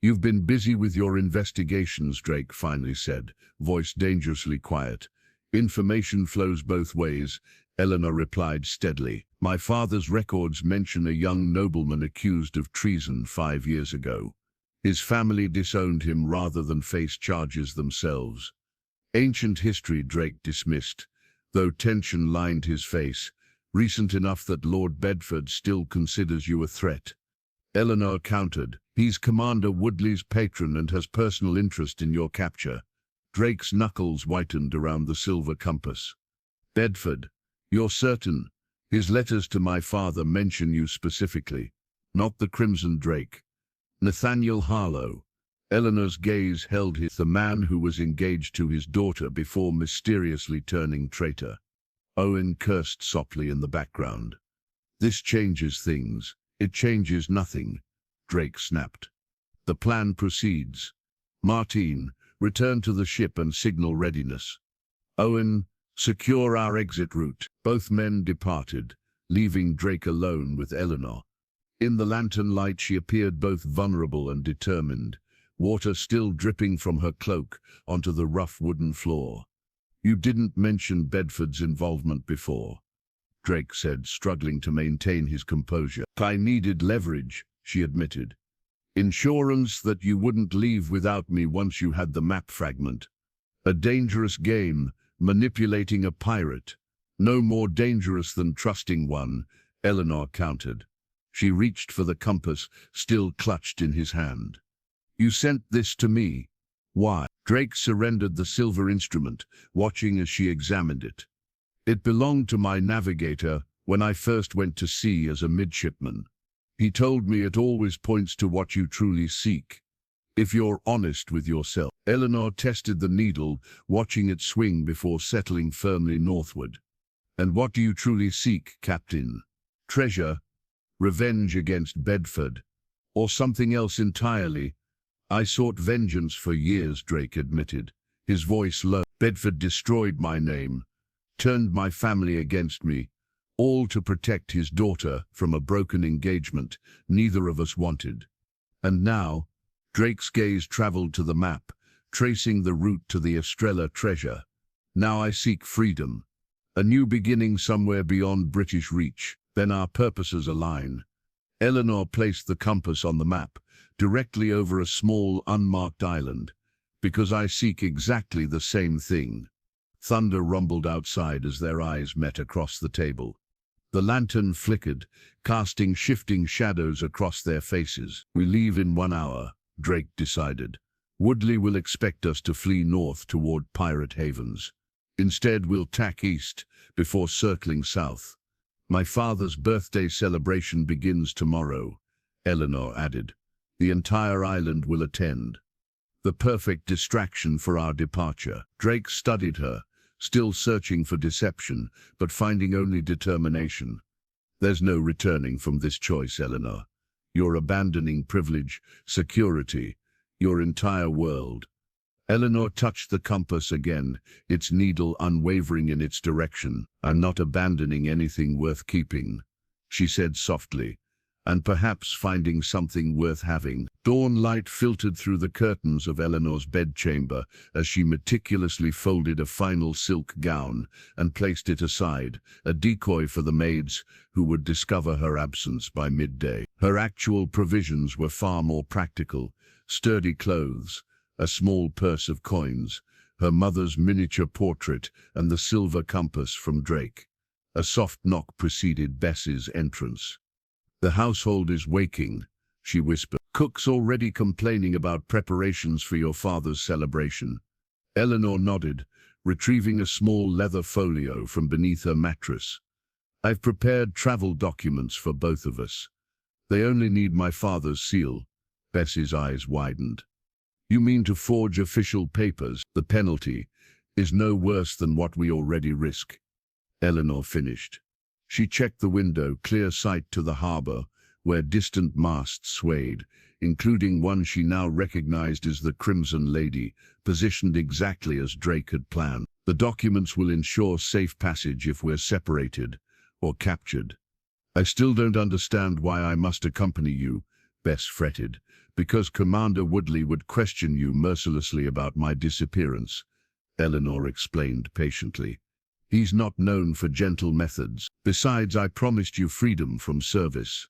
"You've been busy with your investigations," Drake finally said, voice dangerously quiet. "Information flows both ways. Eleanor replied steadily. My father's records mention a young nobleman accused of treason 5 years ago. His family disowned him rather than face charges themselves. Ancient history, Drake dismissed, though tension lined his face. Recent enough that Lord Bedford still considers you a threat. Eleanor countered. He's Commander Woodley's patron and has personal interest in your capture. Drake's knuckles whitened around the silver compass. Bedford, you're certain? His letters to my father mention you specifically, not the Crimson Drake. Nathaniel Harlow. Eleanor's gaze held the man who was engaged to his daughter before mysteriously turning traitor. Owen cursed softly in the background. This changes things. It changes nothing, Drake snapped. The plan proceeds. Martine, return to the ship and signal readiness. Owen, secure our exit route. Both men departed, leaving Drake alone with Eleanor. In the lantern light she appeared both vulnerable and determined, water still dripping from her cloak onto the rough wooden floor. You didn't mention Bedford's involvement before, Drake said, struggling to maintain his composure. I needed leverage, she admitted. Insurance that you wouldn't leave without me once you had the map fragment. A dangerous game, manipulating a pirate. No more dangerous than trusting one, Eleanor countered. She reached for the compass, still clutched in his hand. You sent this to me. Why? Drake surrendered the silver instrument, watching as she examined it. It belonged to my navigator when I first went to sea as a midshipman. He told me it always points to what you truly seek, if you're honest with yourself. Eleanor tested the needle, watching it swing before settling firmly northward. And what do you truly seek, Captain? Treasure? Revenge against Bedford? Or something else entirely? I sought vengeance for years, Drake admitted, his voice low. Bedford destroyed my name, turned my family against me, all to protect his daughter from a broken engagement neither of us wanted. And now, Drake's gaze traveled to the map, tracing the route to the Estrella treasure. Now I seek freedom, a new beginning somewhere beyond British reach. Then our purposes align. Eleanor placed the compass on the map, directly over a small, unmarked island, because I seek exactly the same thing. Thunder rumbled outside as their eyes met across the table. The lantern flickered, casting shifting shadows across their faces. We leave in 1 hour, Drake decided. Woodley will expect us to flee north toward pirate havens. Instead, we'll tack east before circling south. My father's birthday celebration begins tomorrow, Eleanor added. The entire island will attend. The perfect distraction for our departure. Drake studied her, still searching for deception, but finding only determination. There's no returning from this choice, Eleanor. You're abandoning privilege, security, your entire world. Eleanor touched the compass again, its needle unwavering in its direction. I'm not abandoning anything worth keeping, she said softly, and perhaps finding something worth having. Dawn light filtered through the curtains of Eleanor's bedchamber as she meticulously folded a final silk gown and placed it aside, a decoy for the maids who would discover her absence by midday. Her actual provisions were far more practical: sturdy clothes, a small purse of coins, her mother's miniature portrait, and the silver compass from Drake. A soft knock preceded Bess's entrance. The household is waking, she whispered. Cook's already complaining about preparations for your father's celebration. Eleanor nodded, retrieving a small leather folio from beneath her mattress. I've prepared travel documents for both of us. They only need my father's seal. Bess's eyes widened. You mean to forge official papers? The penalty is no worse than what we already risk, Eleanor finished. She checked the window, clear sight to the harbor, where distant masts swayed, including one she now recognized as the Crimson Lady, positioned exactly as Drake had planned. The documents will ensure safe passage if we're separated or captured. I still don't understand why I must accompany you, Bess fretted. Because Commander Woodley would question you mercilessly about my disappearance, Eleanor explained patiently. He's not known for gentle methods. Besides, I promised you freedom from service.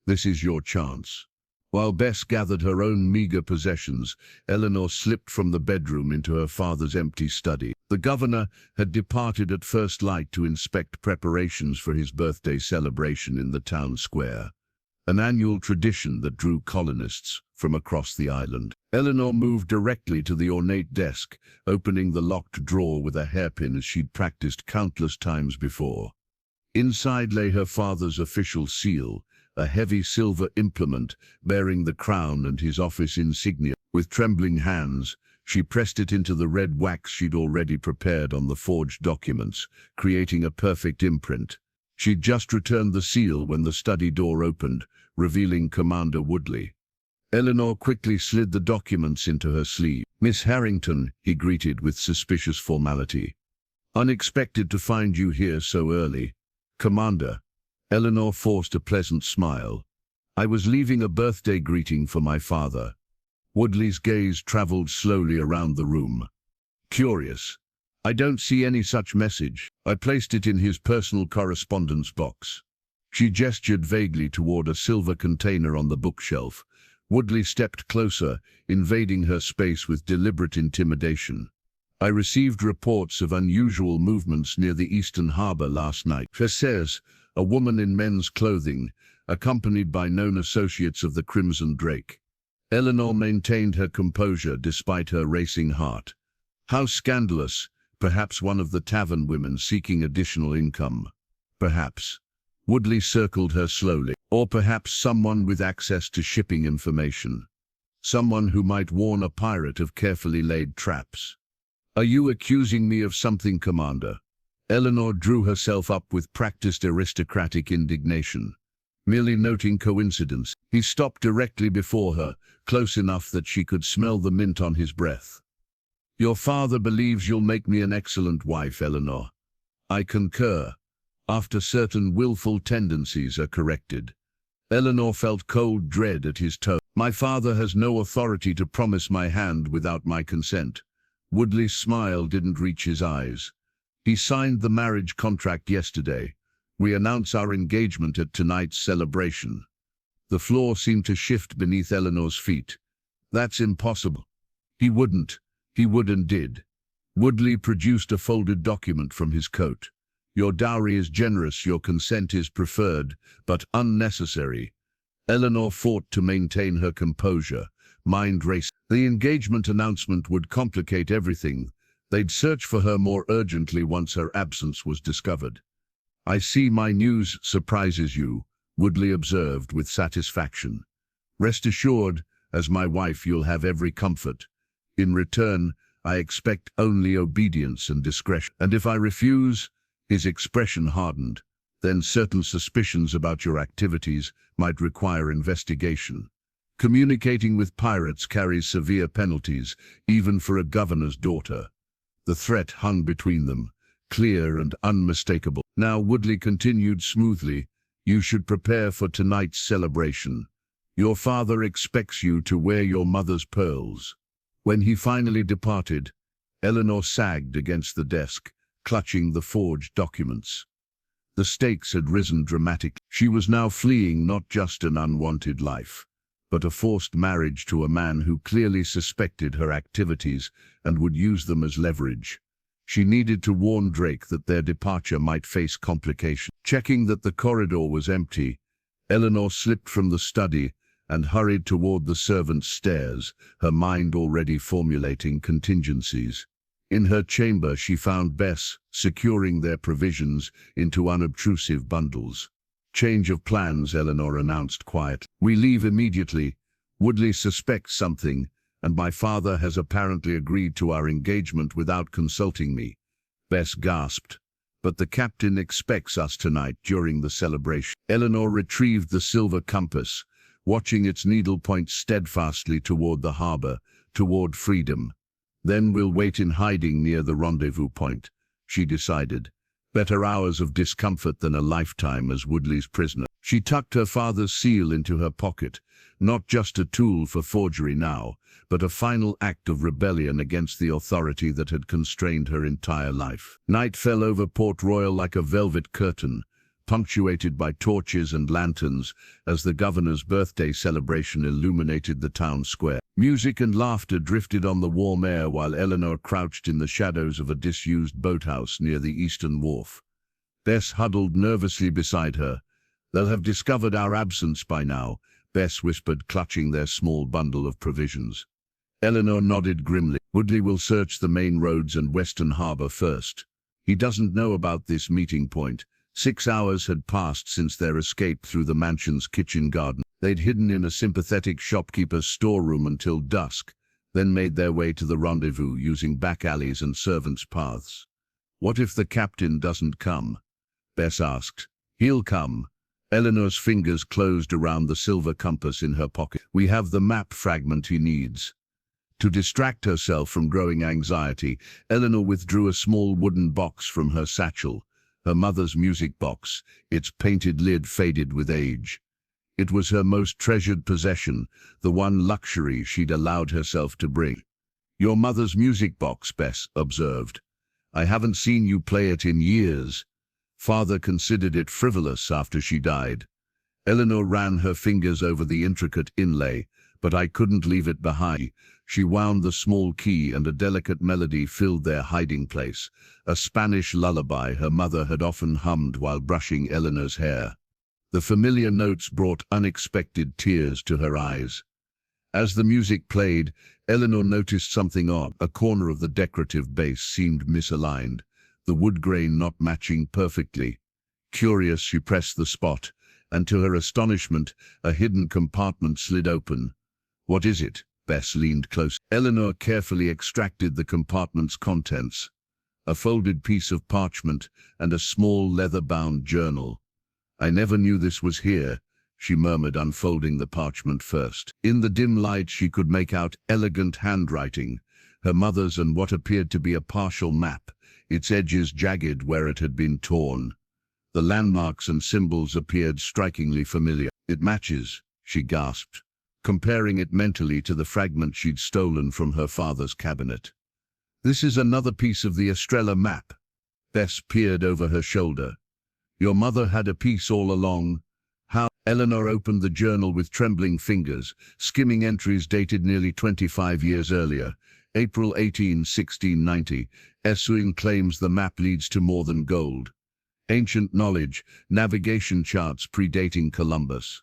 This is your chance." While Bess gathered her own meager possessions, Eleanor slipped from the bedroom into her father's empty study. The governor had departed at first light to inspect preparations for his birthday celebration in the town square, an annual tradition that drew colonists from across the island. Eleanor moved directly to the ornate desk, opening the locked drawer with a hairpin as she'd practiced countless times before. Inside lay her father's official seal, a heavy silver implement bearing the crown and his office insignia. With trembling hands, she pressed it into the red wax she'd already prepared on the forged documents, creating a perfect imprint. She'd just returned the seal when the study door opened, revealing Commander Woodley. Eleanor quickly slid the documents into her sleeve. "Miss Harrington," he greeted with suspicious formality. "Unexpected to find you here so early." "Commander." Eleanor forced a pleasant smile. "I was leaving a birthday greeting for my father." Woodley's gaze traveled slowly around the room. "Curious. I don't see any such message. I placed it in his personal correspondence box." She gestured vaguely toward a silver container on the bookshelf. Woodley stepped closer, invading her space with deliberate intimidation. "I received reports of unusual movements near the eastern harbor last night. She says, a woman in men's clothing, accompanied by known associates of the Crimson Drake." Eleanor maintained her composure despite her racing heart. "How scandalous. Perhaps one of the tavern women seeking additional income. Perhaps." Woodley circled her slowly. "Or perhaps someone with access to shipping information. Someone who might warn a pirate of carefully laid traps." "Are you accusing me of something, Commander?" Eleanor drew herself up with practiced aristocratic indignation. "Merely noting coincidence." He stopped directly before her, close enough that she could smell the mint on his breath. "Your father believes you'll make me an excellent wife, Eleanor. I concur, after certain willful tendencies are corrected." Eleanor felt cold dread at his tone. "My father has no authority to promise my hand without my consent." Woodley's smile didn't reach his eyes. "He signed the marriage contract yesterday. We announce our engagement at tonight's celebration." The floor seemed to shift beneath Eleanor's feet. "That's impossible." "He wouldn't. He would and did." Woodley produced a folded document from his coat. "Your dowry is generous, your consent is preferred, but unnecessary." Eleanor fought to maintain her composure, mind racing. The engagement announcement would complicate everything. They'd search for her more urgently once her absence was discovered. "I see my news surprises you," Woodley observed with satisfaction. "Rest assured, as my wife you'll have every comfort. In return, I expect only obedience and discretion. And if I refuse," his expression hardened, "then certain suspicions about your activities might require investigation. Communicating with pirates carries severe penalties, even for a governor's daughter." The threat hung between them, clear and unmistakable. Now Woodley continued smoothly, "You should prepare for tonight's celebration. Your father expects you to wear your mother's pearls." When he finally departed, Eleanor sagged against the desk, clutching the forged documents. The stakes had risen dramatically. She was now fleeing not just an unwanted life, but a forced marriage to a man who clearly suspected her activities and would use them as leverage. She needed to warn Drake that their departure might face complications. Checking that the corridor was empty, Eleanor slipped from the study and hurried toward the servants' stairs, her mind already formulating contingencies. In her chamber she found Bess securing their provisions into unobtrusive bundles. "Change of plans," Eleanor announced quietly. "We leave immediately. Woodley suspects something, and my father has apparently agreed to our engagement without consulting me." Bess gasped. "But the captain expects us tonight during the celebration." Eleanor retrieved the silver compass, watching its needle point steadfastly toward the harbor, toward freedom. "Then we'll wait in hiding near the rendezvous point," she decided. "Better hours of discomfort than a lifetime as Woodley's prisoner." She tucked her father's seal into her pocket, not just a tool for forgery now, but a final act of rebellion against the authority that had constrained her entire life. Night fell over Port Royal like a velvet curtain, punctuated by torches and lanterns as the governor's birthday celebration illuminated the town square. Music and laughter drifted on the warm air while Eleanor crouched in the shadows of a disused boathouse near the eastern wharf. Bess huddled nervously beside her. "They'll have discovered our absence by now," Bess whispered, clutching their small bundle of provisions. Eleanor nodded grimly. "Woodley will search the main roads and Western Harbour first. He doesn't know about this meeting point." 6 hours had passed since their escape through the mansion's kitchen garden. They'd hidden in a sympathetic shopkeeper's storeroom until dusk, then made their way to the rendezvous using back alleys and servants' paths. "What if the captain doesn't come?" Bess asked. "He'll come." Eleanor's fingers closed around the silver compass in her pocket. "We have the map fragment he needs." To distract herself from growing anxiety, Eleanor withdrew a small wooden box from her satchel, her mother's music box, its painted lid faded with age. It was her most treasured possession, the one luxury she'd allowed herself to bring. "Your mother's music box," Bess observed. "I haven't seen you play it in years. Father considered it frivolous after she died." Eleanor ran her fingers over the intricate inlay, "But I couldn't leave it behind." She wound the small key and a delicate melody filled their hiding place, a Spanish lullaby her mother had often hummed while brushing Eleanor's hair. The familiar notes brought unexpected tears to her eyes. As the music played, Eleanor noticed something odd. A corner of the decorative base seemed misaligned, the wood grain not matching perfectly. Curious, she pressed the spot, and to her astonishment, a hidden compartment slid open. "What is it?" Bess leaned close. Eleanor carefully extracted the compartment's contents. A folded piece of parchment and a small leather-bound journal. "I never knew this was here," she murmured, unfolding the parchment first. In the dim light she could make out elegant handwriting, her mother's, and what appeared to be a partial map, its edges jagged where it had been torn. The landmarks and symbols appeared strikingly familiar. "It matches," she gasped, comparing it mentally to the fragment she'd stolen from her father's cabinet. "This is another piece of the Estrella map." Bess peered over her shoulder. "Your mother had a piece all along." "How?" Eleanor opened the journal with trembling fingers, skimming entries dated nearly 25 years earlier. April 18, 1690. Eswing claims the map leads to more than gold. Ancient knowledge, navigation charts predating Columbus.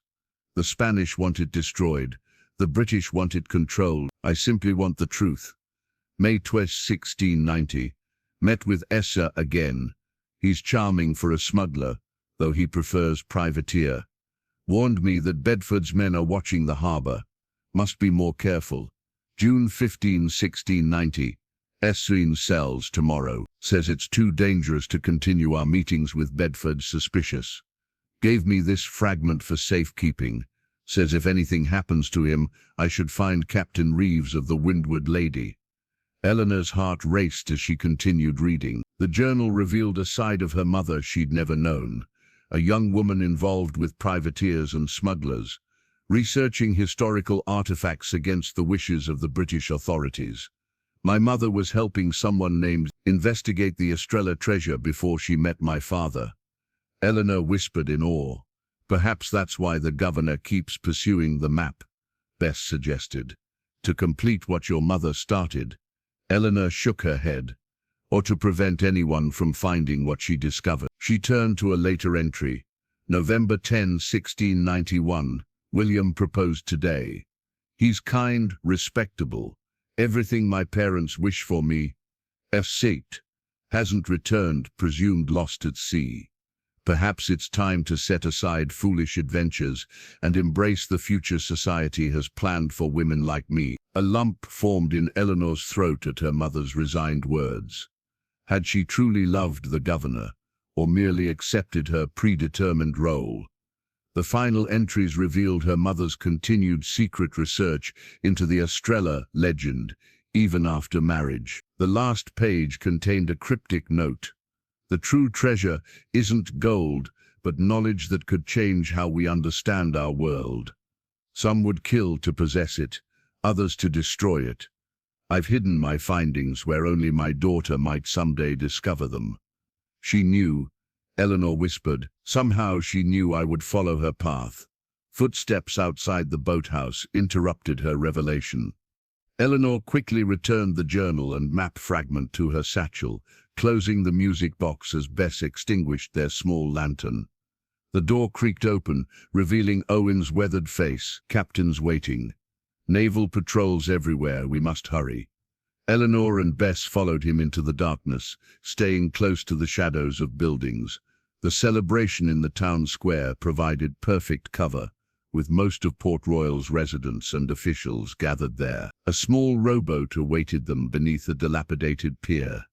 The Spanish want it destroyed. The British want it controlled. I simply want the truth. May 20, 1690. Met with Essa again. He's charming for a smuggler, though he prefers privateer. Warned me that Bedford's men are watching the harbour. Must be more careful. June 15, 1690. Eswin sells tomorrow. Says it's too dangerous to continue our meetings with Bedford. Suspicious. Gave me this fragment for safekeeping. Says if anything happens to him, I should find Captain Reeves of the Windward Lady. Eleanor's heart raced as she continued reading. The journal revealed a side of her mother she'd never known, a young woman involved with privateers and smugglers, researching historical artifacts against the wishes of the British authorities. "My mother was helping someone named investigate the Estrella treasure before she met my father." Eleanor whispered in awe. "Perhaps that's why the governor keeps pursuing the map," Bess suggested. "To complete what your mother started." Eleanor shook her head. "Or to prevent anyone from finding what she discovered." She turned to a later entry. November 10, 1691. William proposed today. He's kind, respectable. Everything my parents wish for me. F-Sate. Hasn't returned, presumed lost at sea. Perhaps it's time to set aside foolish adventures and embrace the future society has planned for women like me. A lump formed in Eleanor's throat at her mother's resigned words. Had she truly loved the governor, or merely accepted her predetermined role? The final entries revealed her mother's continued secret research into the Estrella legend, even after marriage. The last page contained a cryptic note. "The true treasure isn't gold, but but knowledge that could change how we understand our world. Some would kill to possess it, others to destroy it. I've hidden my findings where only my daughter might someday discover them. She knew, Eleanor whispered. Somehow she knew I would follow her path. Footsteps outside the boathouse interrupted her revelation. Eleanor quickly returned the journal and map fragment to her satchel, closing the music box as Bess extinguished their small lantern. The door creaked open, revealing Owen's weathered face. Captain's waiting. Naval patrols everywhere, we must hurry. Eleanor and Bess followed him into the darkness, staying close to the shadows of buildings. The celebration in the town square provided perfect cover, with most of Port Royal's residents and officials gathered there. A small rowboat awaited them beneath a dilapidated pier.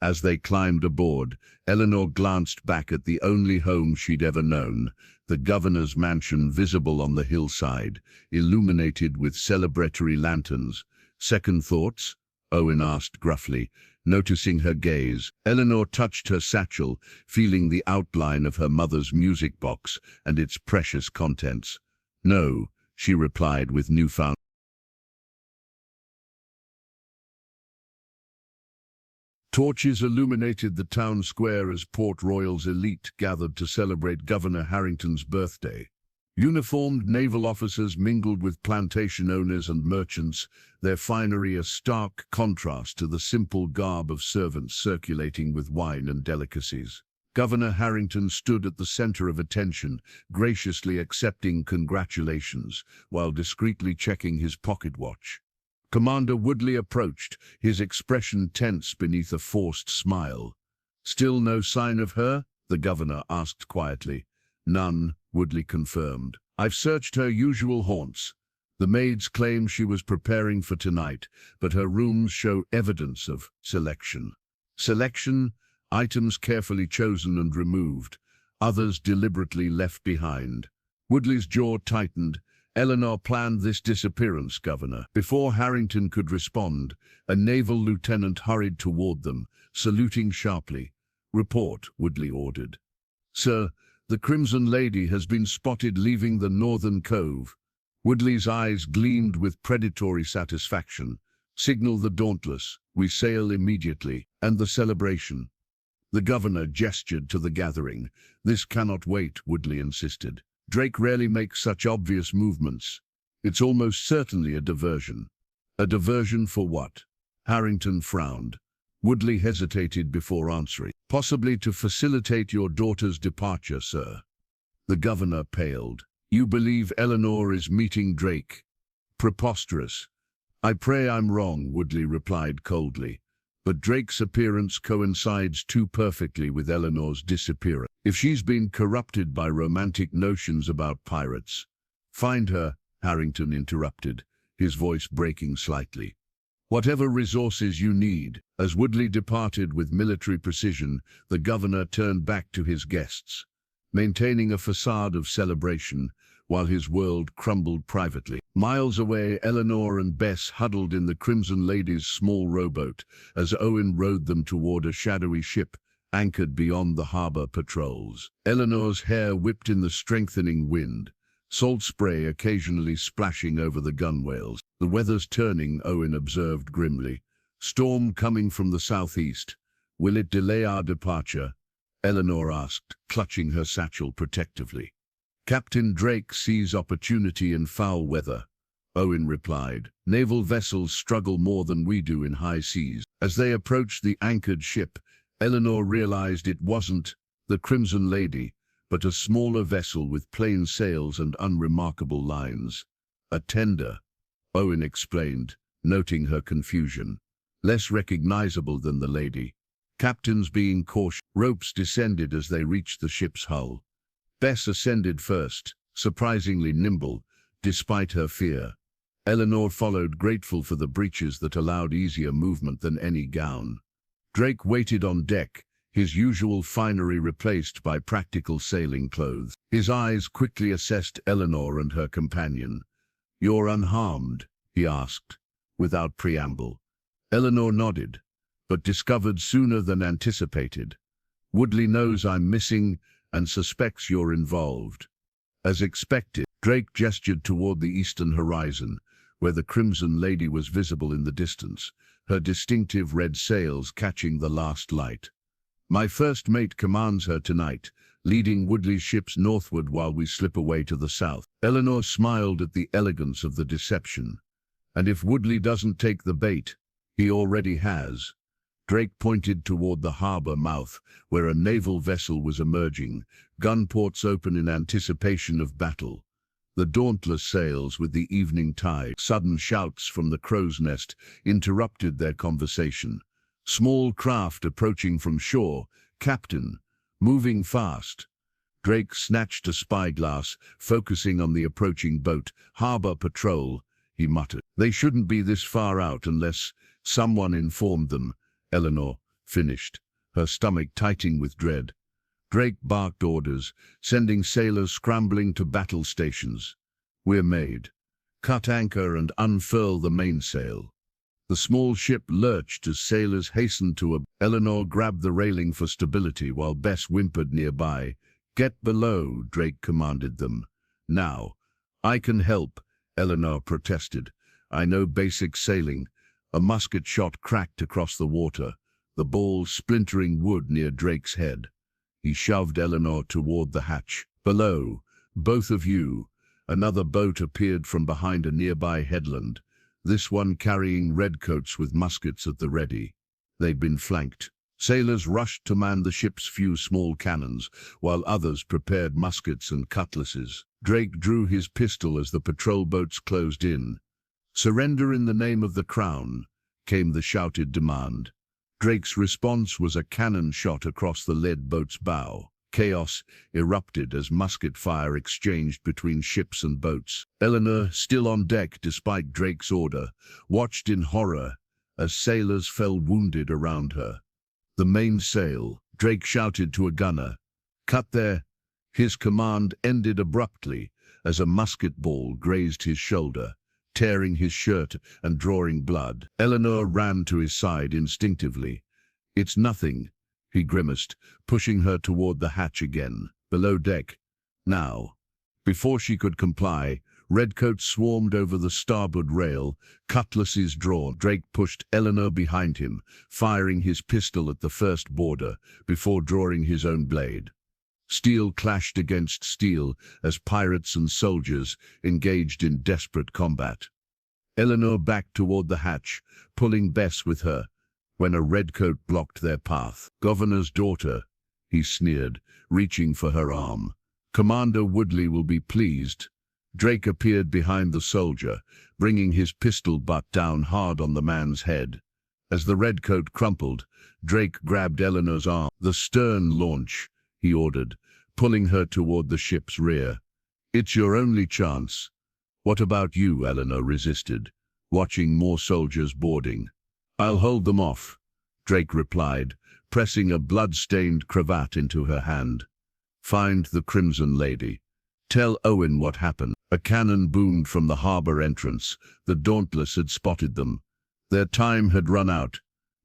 As they climbed aboard, Eleanor glanced back at the only home she'd ever known, the governor's mansion visible on the hillside, illuminated with celebratory lanterns. Second thoughts? Owen asked gruffly, noticing her gaze. Eleanor touched her satchel, feeling the outline of her mother's music box and its precious contents. No, she replied with newfound. Torches illuminated the town square as Port Royal's elite gathered to celebrate Governor Harrington's birthday. Uniformed naval officers mingled with plantation owners and merchants, their finery a stark contrast to the simple garb of servants circulating with wine and delicacies. Governor Harrington stood at the center of attention, graciously accepting congratulations, while discreetly checking his pocket watch. Commander Woodley approached, his expression tense beneath a forced smile. "Still no sign of her?" the governor asked quietly. "None," Woodley confirmed. "I've searched her usual haunts. The maids claim she was preparing for tonight, but her rooms show evidence of selection. Selection? Items carefully chosen and removed, others deliberately left behind." Woodley's jaw tightened. "Eleanor planned this disappearance, Governor." Before Harrington could respond, a naval lieutenant hurried toward them, saluting sharply. "Report," Woodley ordered. "Sir, the Crimson Lady has been spotted leaving the northern cove." Woodley's eyes gleamed with predatory satisfaction. "Signal the Dauntless. We sail immediately. And the celebration." The governor gestured to the gathering. "This cannot wait," Woodley insisted. "Drake rarely makes such obvious movements. It's almost certainly a diversion." "A diversion for what?" Harrington frowned. Woodley hesitated before answering. "Possibly to facilitate your daughter's departure, sir." The governor paled. "You believe Eleanor is meeting Drake?" "Preposterous." "I pray I'm wrong," Woodley replied coldly. "But Drake's appearance coincides too perfectly with Eleanor's disappearance. If she's been corrupted by romantic notions about pirates—" "Find her," Harrington interrupted, his voice breaking slightly. "Whatever resources you need." As Woodley departed with military precision, the governor turned back to his guests, maintaining a facade of celebration, while his world crumbled privately. Miles away, Eleanor and Bess huddled in the Crimson Lady's small rowboat as Owen rowed them toward a shadowy ship anchored beyond the harbor patrols. Eleanor's hair whipped in the strengthening wind, salt spray occasionally splashing over the gunwales. "The weather's turning," Owen observed grimly. "Storm coming from the southeast. Will it delay our departure?" Eleanor asked, clutching her satchel protectively. "Captain Drake sees opportunity in foul weather," Owen replied. "Naval vessels struggle more than we do in high seas." As they approached the anchored ship, Eleanor realized it wasn't the Crimson Lady, but a smaller vessel with plain sails and unremarkable lines. "A tender," Owen explained, noting her confusion. "Less recognizable than the lady." Captains being cautious, ropes descended as they reached the ship's hull. Bess ascended first, surprisingly nimble, despite her fear. Eleanor followed, grateful for the breeches that allowed easier movement than any gown. Drake waited on deck, his usual finery replaced by practical sailing clothes. His eyes quickly assessed Eleanor and her companion. "You're unharmed?" he asked, without preamble. Eleanor nodded, but discovered sooner than anticipated. "Woodley knows I'm missing, and suspects you're involved." As expected, Drake gestured toward the eastern horizon, where the Crimson Lady was visible in the distance, her distinctive red sails catching the last light. "My first mate commands her tonight, leading Woodley's ships northward while we slip away to the south." Eleanor smiled at the elegance of the deception. "And if Woodley doesn't take the bait, he already has." Drake pointed toward the harbor mouth, where a naval vessel was emerging, gunports open in anticipation of battle. The dauntless sails with the evening tide. Sudden shouts from the crow's nest interrupted their conversation. Small craft approaching from shore. "Captain, moving fast." Drake snatched a spyglass, focusing on the approaching boat. "Harbor patrol," he muttered. "They shouldn't be this far out unless someone informed them," Eleanor finished, her stomach tightening with dread. Drake barked orders, sending sailors scrambling to battle stations. "We're made. Cut anchor and unfurl the mainsail." The small ship lurched as sailors hastened to Eleanor grabbed the railing for stability while Bess whimpered nearby. "Get below," Drake commanded them. "Now." "I can help," Eleanor protested. "I know basic sailing." A musket shot cracked across the water, the ball splintering wood near Drake's head. He shoved Eleanor toward the hatch. "Below, both of you." Another boat appeared from behind a nearby headland, this one carrying redcoats with muskets at the ready. They'd been flanked. Sailors rushed to man the ship's few small cannons, while others prepared muskets and cutlasses. Drake drew his pistol as the patrol boats closed in. "Surrender in the name of the Crown," came the shouted demand. Drake's response was a cannon shot across the lead boat's bow. Chaos erupted as musket fire exchanged between ships and boats. Eleanor, still on deck despite Drake's order, watched in horror as sailors fell wounded around her. "The mainsail," Drake shouted to a gunner. "Cut there." His command ended abruptly as a musket ball grazed his shoulder, tearing his shirt and drawing blood. Eleanor ran to his side instinctively. "It's nothing," he grimaced, pushing her toward the hatch again. "Below deck. Now." Before she could comply, redcoats swarmed over the starboard rail, cutlasses drawn. Drake pushed Eleanor behind him, firing his pistol at the first boarder before drawing his own blade. Steel clashed against steel as pirates and soldiers engaged in desperate combat. Eleanor backed toward the hatch, pulling Bess with her, when a redcoat blocked their path. "Governor's daughter," he sneered, reaching for her arm. "Commander Woodley will be pleased." Drake appeared behind the soldier, bringing his pistol butt down hard on the man's head. As the redcoat crumpled, Drake grabbed Eleanor's arm. "The stern launch," he ordered, pulling her toward the ship's rear. "It's your only chance." "What about you?" Eleanor resisted, watching more soldiers boarding. "I'll hold them off," Drake replied, pressing a blood-stained cravat into her hand. "Find the Crimson Lady. Tell Owen what happened." A cannon boomed from the harbor entrance. The Dauntless had spotted them. Their time had run out.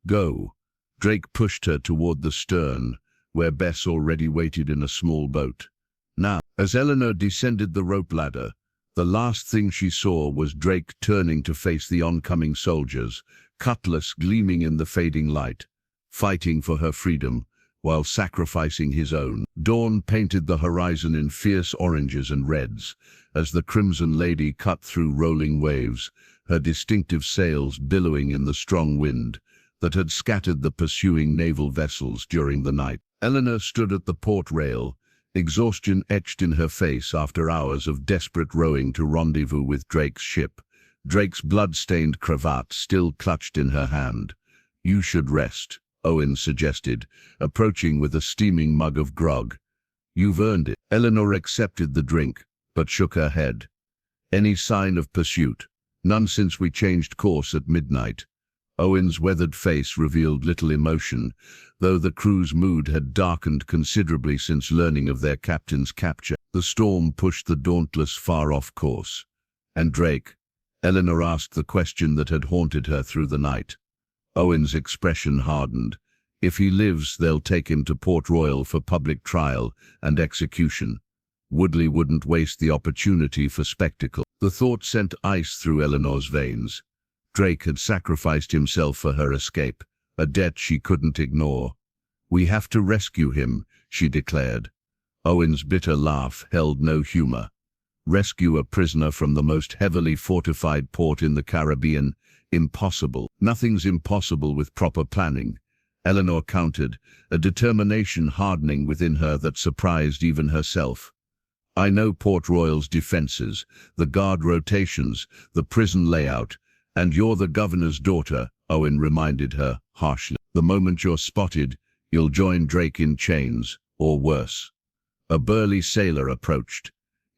"Go." Drake pushed her toward the stern, where Bess already waited in a small boat. Now, as Eleanor descended the rope ladder, the last thing she saw was Drake turning to face the oncoming soldiers, cutlass gleaming in the fading light, fighting for her freedom while sacrificing his own. Dawn painted the horizon in fierce oranges and reds as the Crimson Lady cut through rolling waves, her distinctive sails billowing in the strong wind that had scattered the pursuing naval vessels during the night. Eleanor stood at the port rail, exhaustion etched in her face after hours of desperate rowing to rendezvous with Drake's ship. Drake's blood-stained cravat still clutched in her hand. "You should rest," Owen suggested, approaching with a steaming mug of grog. "You've earned it." Eleanor accepted the drink, but shook her head. "Any sign of pursuit?" "None since we changed course at midnight." Owen's weathered face revealed little emotion, though the crew's mood had darkened considerably since learning of their captain's capture. The storm pushed the Dauntless far off course. "And Drake?" Eleanor asked the question that had haunted her through the night. Owen's expression hardened. If he lives, they'll take him to Port Royal for public trial and execution. Woodley wouldn't waste the opportunity for spectacle. The thought sent ice through Eleanor's veins. Drake had sacrificed himself for her escape, a debt she couldn't ignore. "We have to rescue him," she declared. Owen's bitter laugh held no humor. "Rescue a prisoner from the most heavily fortified port in the Caribbean? Impossible." "Nothing's impossible with proper planning," Eleanor countered, a determination hardening within her that surprised even herself. "I know Port Royal's defenses, the guard rotations, the prison layout, and you're the governor's daughter," Owen reminded her harshly. "The moment you're spotted, you'll join Drake in chains, or worse." A burly sailor approached,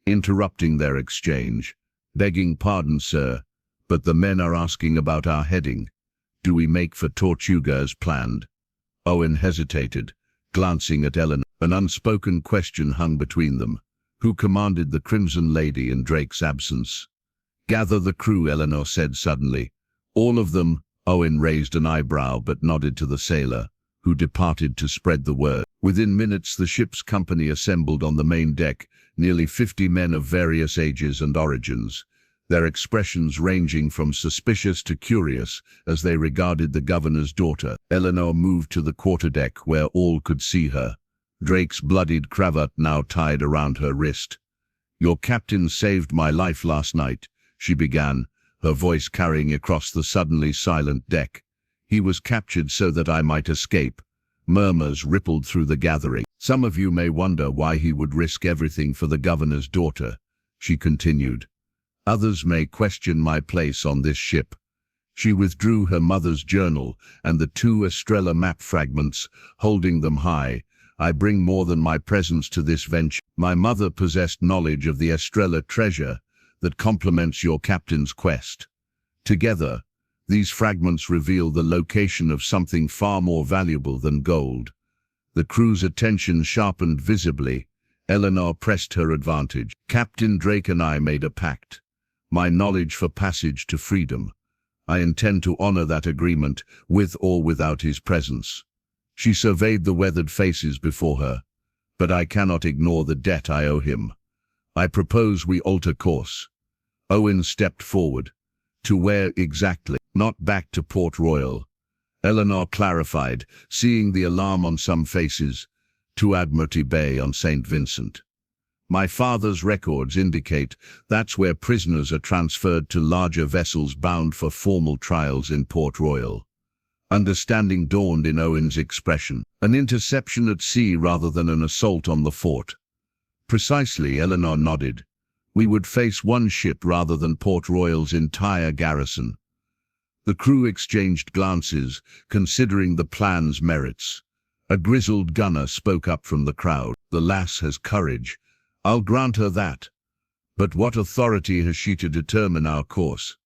interrupting their exchange. "Begging pardon, sir, but the men are asking about our heading. Do we make for Tortuga as planned?" Owen hesitated, glancing at Eleanor. An unspoken question hung between them. Who commanded the Crimson Lady in Drake's absence? "Gather the crew," Eleanor said suddenly. "All of them?" Owen raised an eyebrow but nodded to the sailor, who departed to spread the word. Within minutes the ship's company assembled on the main deck, nearly 50 men of various ages and origins, their expressions ranging from suspicious to curious as they regarded the governor's daughter. Eleanor moved to the quarterdeck where all could see her, Drake's bloodied cravat now tied around her wrist. "Your captain saved my life last night," she began, her voice carrying across the suddenly silent deck. "He was captured so that I might escape." Murmurs rippled through the gathering. "Some of you may wonder why he would risk everything for the governor's daughter," she continued. "Others may question my place on this ship." She withdrew her mother's journal and the 2 Estrella map fragments, holding them high. "I bring more than my presence to this venture. My mother possessed knowledge of the Estrella treasure that complements your captain's quest. Together, these fragments reveal the location of something far more valuable than gold." The crew's attention sharpened visibly. Eleanor pressed her advantage. "Captain Drake and I made a pact. My knowledge for passage to freedom. I intend to honor that agreement, with or without his presence." She surveyed the weathered faces before her. "But I cannot ignore the debt I owe him. I propose we alter course." Owen stepped forward. "To where exactly?" "Not back to Port Royal," Eleanor clarified, seeing the alarm on some faces. "To Admiralty Bay on St. Vincent. My father's records indicate that's where prisoners are transferred to larger vessels bound for formal trials in Port Royal." Understanding dawned in Owen's expression. "An interception at sea rather than an assault on the fort." "Precisely," Eleanor nodded. "We would face one ship rather than Port Royal's entire garrison." The crew exchanged glances, considering the plan's merits. A grizzled gunner spoke up from the crowd. "The lass has courage. I'll grant her that. But what authority has she to determine our course?"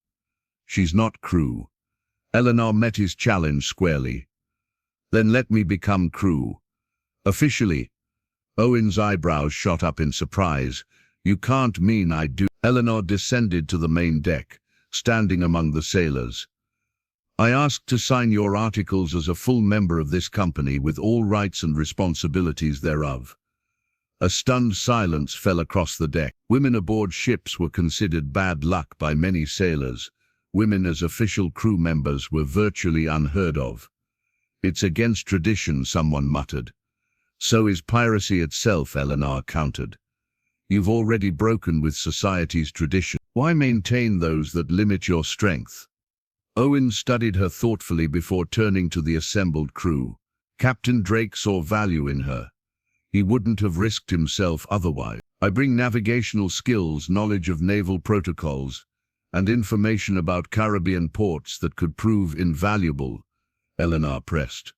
"She's not crew." Eleanor met his challenge squarely. "Then let me become crew. Officially." Owen's eyebrows shot up in surprise. "You can't mean I do." Eleanor descended to the main deck, standing among the sailors. "I ask to sign your articles as a full member of this company with all rights and responsibilities thereof." A stunned silence fell across the deck. Women aboard ships were considered bad luck by many sailors. Women as official crew members were virtually unheard of. "It's against tradition," someone muttered. "So is piracy itself," Eleanor countered. "You've already broken with society's tradition. Why maintain those that limit your strength?" Owen studied her thoughtfully before turning to the assembled crew. Captain Drake saw value in her. He wouldn't have risked himself otherwise. "I bring navigational skills, knowledge of naval protocols, and information about Caribbean ports that could prove invaluable," Eleanor pressed.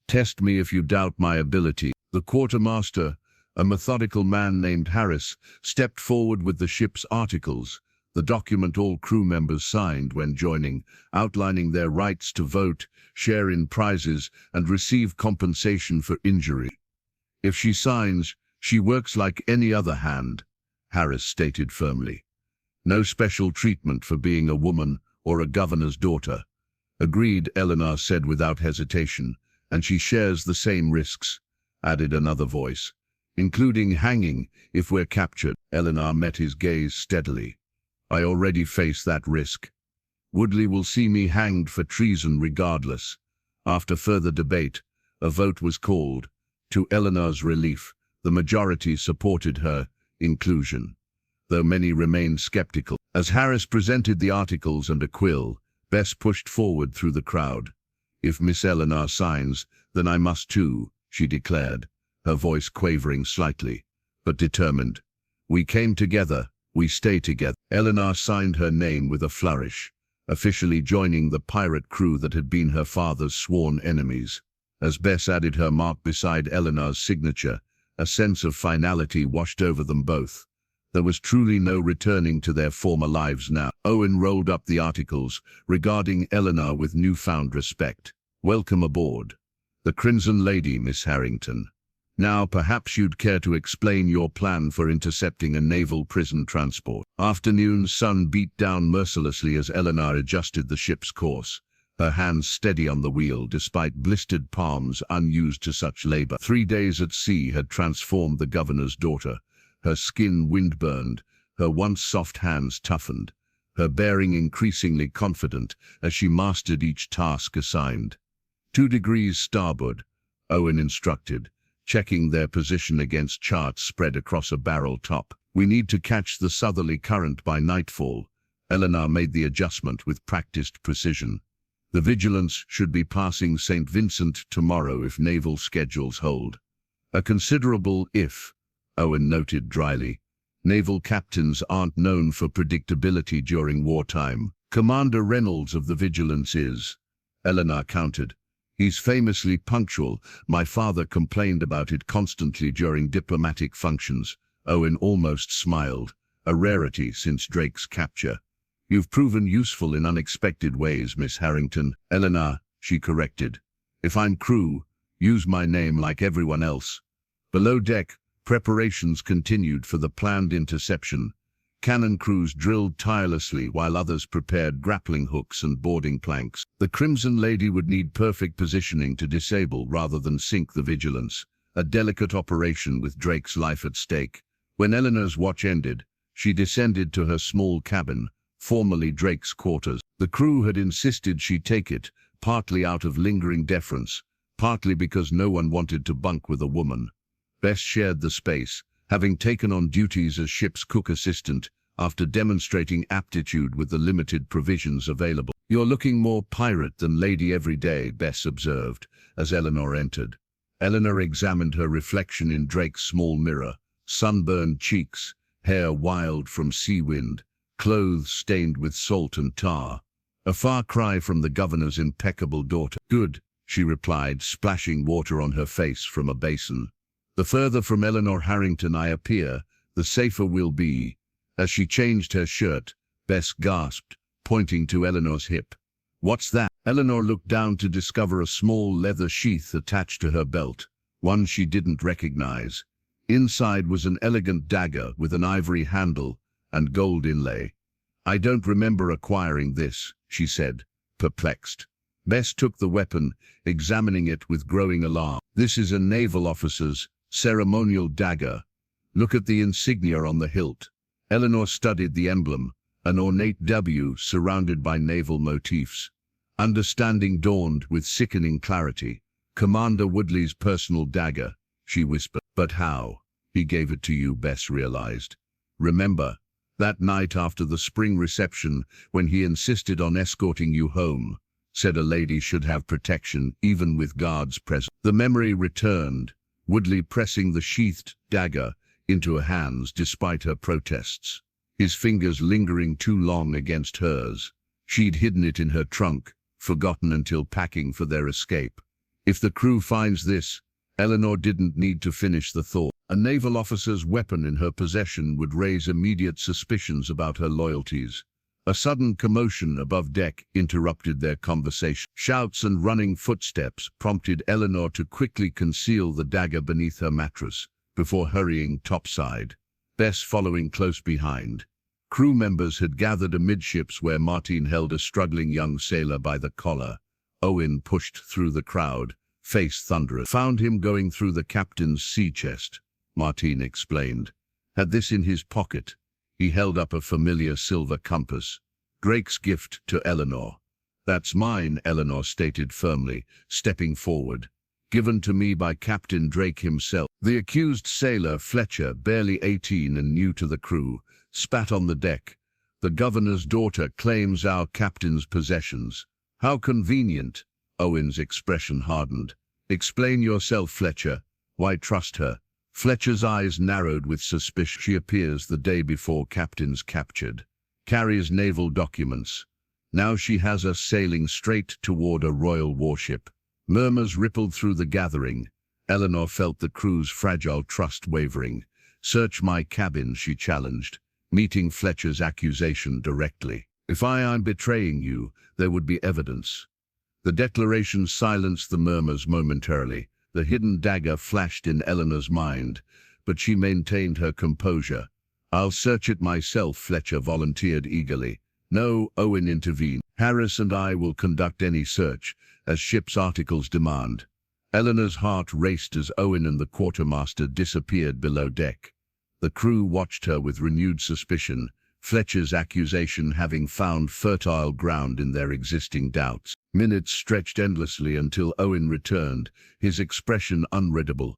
"Test me if you doubt my ability." The quartermaster, a methodical man named Harris, stepped forward with the ship's articles, the document all crew members signed when joining, outlining their rights to vote, share in prizes, and receive compensation for injury. "If she signs, she works like any other hand," Harris stated firmly. "No special treatment for being a woman or a governor's daughter." "Agreed," Eleanor said without hesitation, And she shares the same risks, added another voice, including hanging if we're captured. Eleanor met his gaze steadily. I already face that risk. Woodley will see me hanged for treason regardless. After further debate, a vote was called. To Eleanor's relief, the majority supported her inclusion, though many remained skeptical. As Harris presented the articles and a quill, Bess pushed forward through the crowd. If Miss Eleanor signs, then I must too, she declared, her voice quavering slightly, but determined. We came together, we stay together. Eleanor signed her name with a flourish, officially joining the pirate crew that had been her father's sworn enemies. As Bess added her mark beside Eleanor's signature, a sense of finality washed over them both. There was truly no returning to their former lives now. Owen rolled up the articles, regarding Eleanor with newfound respect. Welcome aboard. The Crimson Lady, Miss Harrington. Now perhaps you'd care to explain your plan for intercepting a naval prison transport. Afternoon's sun beat down mercilessly as Eleanor adjusted the ship's course, her hands steady on the wheel despite blistered palms unused to such labor. 3 days at sea had transformed the governor's daughter. Her skin wind-burned, her once soft hands toughened, her bearing increasingly confident as she mastered each task assigned. 2 degrees starboard, Owen instructed, checking their position against charts spread across a barrel top. We need to catch the southerly current by nightfall. Eleanor made the adjustment with practiced precision. The Vigilance should be passing St. Vincent tomorrow if naval schedules hold. A considerable if, Owen noted dryly. Naval captains aren't known for predictability during wartime. Commander Reynolds of the Vigilance is, Eleanor countered. He's famously punctual. My father complained about it constantly during diplomatic functions. Owen almost smiled, a rarity since Drake's capture. You've proven useful in unexpected ways, Miss Harrington. Eleanor, she corrected. If I'm crew, use my name like everyone else. Below deck, preparations continued for the planned interception. Cannon crews drilled tirelessly while others prepared grappling hooks and boarding planks. The Crimson Lady would need perfect positioning to disable rather than sink the Vigilance, a delicate operation with Drake's life at stake. When Eleanor's watch ended, she descended to her small cabin, formerly Drake's quarters. The crew had insisted she take it, partly out of lingering deference, partly because no one wanted to bunk with a woman. Bess shared the space, having taken on duties as ship's cook assistant after demonstrating aptitude with the limited provisions available. You're looking more pirate than lady every day, Bess observed, as Eleanor entered. Eleanor examined her reflection in Drake's small mirror, sunburned cheeks, hair wild from sea wind, clothes stained with salt and tar. A far cry from the governor's impeccable daughter. Good, she replied, splashing water on her face from a basin. The further from Eleanor Harrington I appear, the safer we'll be. As she changed her shirt, Bess gasped, pointing to Eleanor's hip. What's that? Eleanor looked down to discover a small leather sheath attached to her belt, one she didn't recognize. Inside was an elegant dagger with an ivory handle and gold inlay. I don't remember acquiring this, she said, perplexed. Bess took the weapon, examining it with growing alarm. This is a naval officer's ceremonial dagger. Look at the insignia on the hilt. Eleanor studied the emblem, an ornate W surrounded by naval motifs. Understanding dawned with sickening clarity. Commander Woodley's personal dagger, she whispered. But how? He gave it to you, Bess realized. Remember, that night after the spring reception, when he insisted on escorting you home, said a lady should have protection even with guards present. The memory returned, Woodley pressing the sheathed dagger into her hands despite her protests, his fingers lingering too long against hers. She'd hidden it in her trunk, forgotten until packing for their escape. If the crew finds this, Eleanor didn't need to finish the thought. A naval officer's weapon in her possession would raise immediate suspicions about her loyalties. A sudden commotion above deck interrupted their conversation. Shouts and running footsteps prompted Eleanor to quickly conceal the dagger beneath her mattress before hurrying topside, Bess following close behind. Crew members had gathered amidships where Martine held a struggling young sailor by the collar. Owen pushed through the crowd, face thunderous. Found him going through the captain's sea chest, Martin explained. Had this in his pocket. He held up a familiar silver compass. Drake's gift to Eleanor. That's mine, Eleanor stated firmly, stepping forward. Given to me by Captain Drake himself. The accused sailor, Fletcher, barely 18 and new to the crew, spat on the deck. The governor's daughter claims our captain's possessions. How convenient. Owen's expression hardened. Explain yourself, Fletcher. Why trust her? Fletcher's eyes narrowed with suspicion. She appears the day before captain's captured. Carries naval documents. Now she has us sailing straight toward a royal warship. Murmurs rippled through the gathering. Eleanor felt the crew's fragile trust wavering. Search my cabin, she challenged, meeting Fletcher's accusation directly. If I'm betraying you, there would be evidence. The declaration silenced the murmurs momentarily. The hidden dagger flashed in Eleanor's mind, but she maintained her composure. I'll search it myself, Fletcher volunteered eagerly. No, Owen intervened. Harris and I will conduct any search, as ship's articles demand. Eleanor's heart raced as Owen and the quartermaster disappeared below deck. The crew watched her with renewed suspicion, Fletcher's accusation having found fertile ground in their existing doubts. Minutes stretched endlessly until Owen returned, his expression unreadable.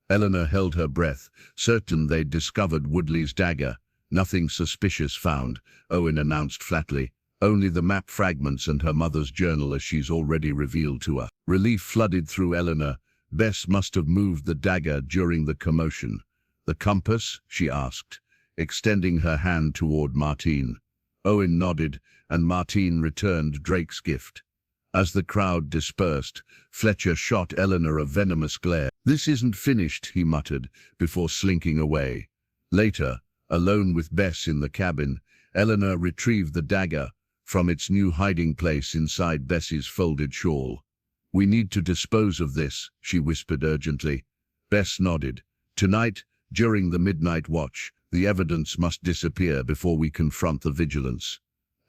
Eleanor held her breath, certain they'd discovered Woodley's dagger. Nothing suspicious found, Owen announced flatly. Only the map fragments and her mother's journal, as she's already revealed to her. Relief flooded through Eleanor. Bess must have moved the dagger during the commotion. The compass? She asked, extending her hand toward Martin. Owen nodded, and Martin returned Drake's gift. As the crowd dispersed, Fletcher shot Eleanor a venomous glare. This isn't finished, he muttered, before slinking away. Later, alone with Bess in the cabin, Eleanor retrieved the dagger from its new hiding place inside Bess's folded shawl. We need to dispose of this, she whispered urgently. Bess nodded. Tonight, during the midnight watch, the evidence must disappear before we confront the vigilance.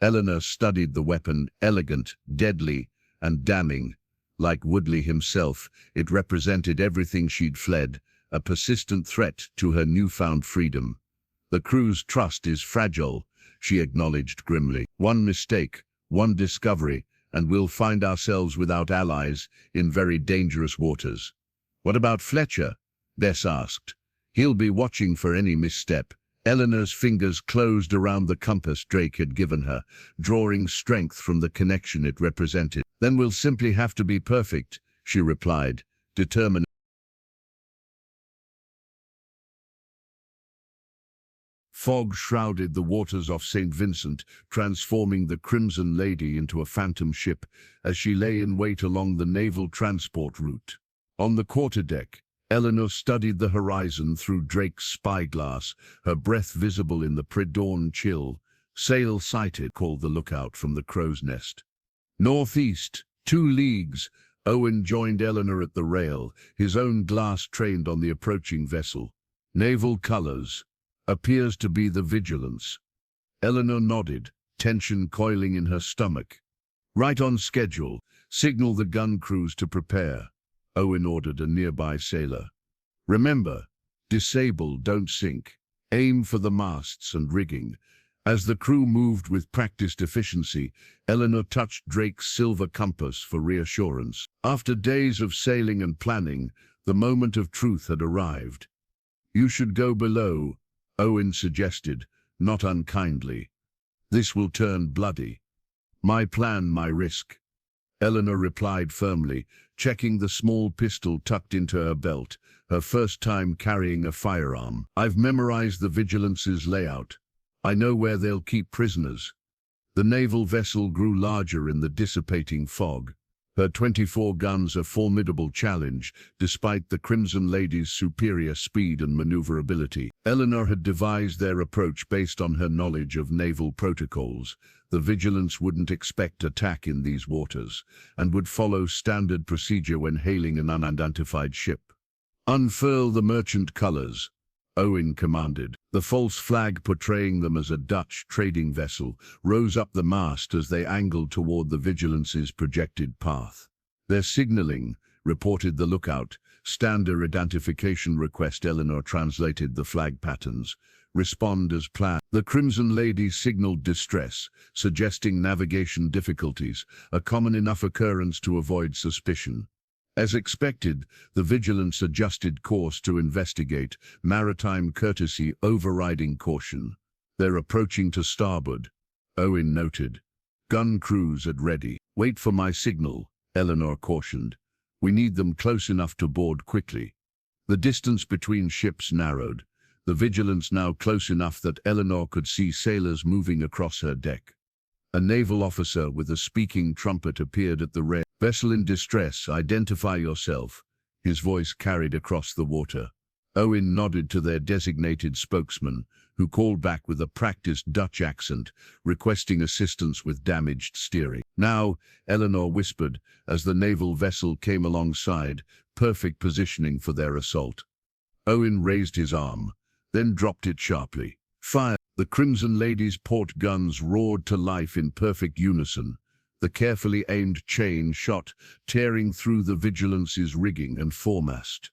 Eleanor studied the weapon, elegant, deadly, and damning. Like Woodley himself, it represented everything she'd fled, a persistent threat to her newfound freedom. The crew's trust is fragile, she acknowledged grimly. One mistake, one discovery, and we'll find ourselves without allies in very dangerous waters. What about Fletcher? Bess asked. He'll be watching for any misstep. Eleanor's fingers closed around the compass Drake had given her, drawing strength from the connection it represented. Then we'll simply have to be perfect, she replied, determined. Fog shrouded the waters off St. Vincent, transforming the Crimson Lady into a phantom ship as she lay in wait along the naval transport route. On the quarterdeck, Eleanor studied the horizon through Drake's spyglass, her breath visible in the pre-dawn chill. Sail sighted, called the lookout from the crow's nest. Northeast, 2 leagues. Owen joined Eleanor at the rail, his own glass trained on the approaching vessel. Naval colors. Appears to be the Vigilance. Eleanor nodded, tension coiling in her stomach. Right on schedule. Signal the gun crews to prepare, Owen ordered a nearby sailor. Remember, disable, don't sink. Aim for the masts and rigging. As the crew moved with practiced efficiency, Eleanor touched Drake's silver compass for reassurance. After days of sailing and planning, the moment of truth had arrived. You should go below, Owen suggested, not unkindly. This will turn bloody. My plan, my risk. Eleanor replied firmly, checking the small pistol tucked into her belt, her first time carrying a firearm. I've memorized the Vigilance's layout. I know where they'll keep prisoners. The naval vessel grew larger in the dissipating fog. Her 24 guns a formidable challenge, despite the Crimson Lady's superior speed and maneuverability. Eleanor had devised their approach based on her knowledge of naval protocols. The Vigilance wouldn't expect attack in these waters, and would follow standard procedure when hailing an unidentified ship. Unfurl the merchant colors, Owen commanded. The false flag portraying them as a Dutch trading vessel rose up the mast as they angled toward the Vigilance's projected path. Their signaling, reported the lookout. Standard identification request. Eleanor translated the flag patterns. Respond as planned. The Crimson Lady signaled distress, suggesting navigation difficulties, a common enough occurrence to avoid suspicion. As expected, the Vigilance adjusted course to investigate, maritime courtesy overriding caution. They're approaching to starboard, Owen noted. Gun crews at ready. Wait for my signal, Eleanor cautioned. We need them close enough to board quickly. The distance between ships narrowed, the Vigilance now close enough that Eleanor could see sailors moving across her deck. A naval officer with a speaking trumpet appeared at the rail. Vessel in distress, identify yourself, his voice carried across the water. Owen nodded to their designated spokesman, who called back with a practiced Dutch accent, requesting assistance with damaged steering. Now, Eleanor whispered, as the naval vessel came alongside, perfect positioning for their assault. Owen raised his arm, then dropped it sharply. Fire! The Crimson Lady's port guns roared to life in perfect unison. The carefully aimed chain shot, tearing through the Vigilance's rigging and foremast.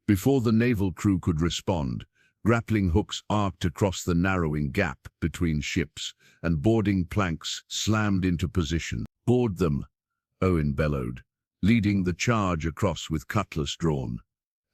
Before the naval crew could respond, grappling hooks arced across the narrowing gap between ships, and boarding planks slammed into position. Board them, Owen bellowed, leading the charge across with cutlass drawn.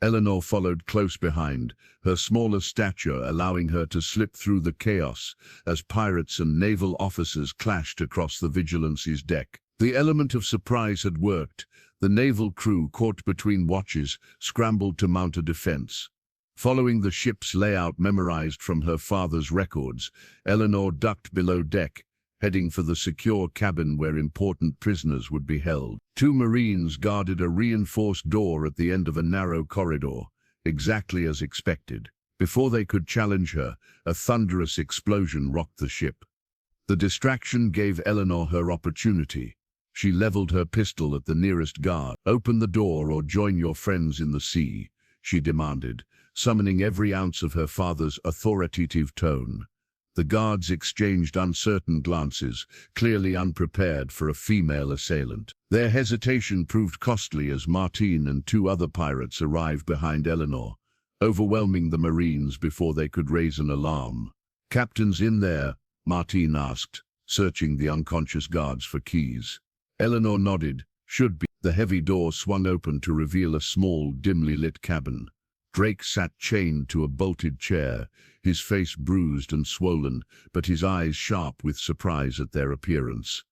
Eleanor followed close behind, her smaller stature allowing her to slip through the chaos as pirates and naval officers clashed across the Vigilance's deck. The element of surprise had worked. The naval crew, caught between watches, scrambled to mount a defense. Following the ship's layout memorized from her father's records, Eleanor ducked below deck, heading for the secure cabin where important prisoners would be held. 2 Marines guarded a reinforced door at the end of a narrow corridor, exactly as expected. Before they could challenge her, a thunderous explosion rocked the ship. The distraction gave Eleanor her opportunity. She leveled her pistol at the nearest guard. Open the door or join your friends in the sea, she demanded, summoning every ounce of her father's authoritative tone. The guards exchanged uncertain glances, clearly unprepared for a female assailant. Their hesitation proved costly as Martine and 2 other pirates arrived behind Eleanor, overwhelming the Marines before they could raise an alarm. "Captain's in there?" Martine asked, searching the unconscious guards for keys. Eleanor nodded. "Should be." The heavy door swung open to reveal a small, dimly lit cabin. Drake sat chained to a bolted chair, his face bruised and swollen, but his eyes sharp with surprise at their appearance.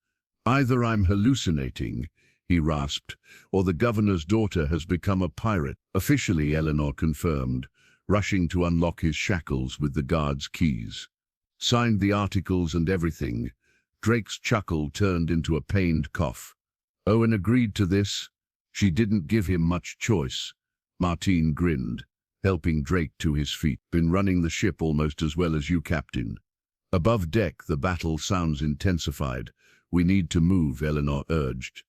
"Either I'm hallucinating," he rasped, "or the governor's daughter has become a pirate." "Officially," Eleanor confirmed, rushing to unlock his shackles with the guard's keys. "Signed the articles and everything." Drake's chuckle turned into a pained cough. "Owen agreed to this?" "She didn't give him much choice." Martine grinned, helping Drake to his feet. "Been running the ship almost as well as you, Captain." Above deck, the battle sounds intensified. "We need to move," Eleanor urged,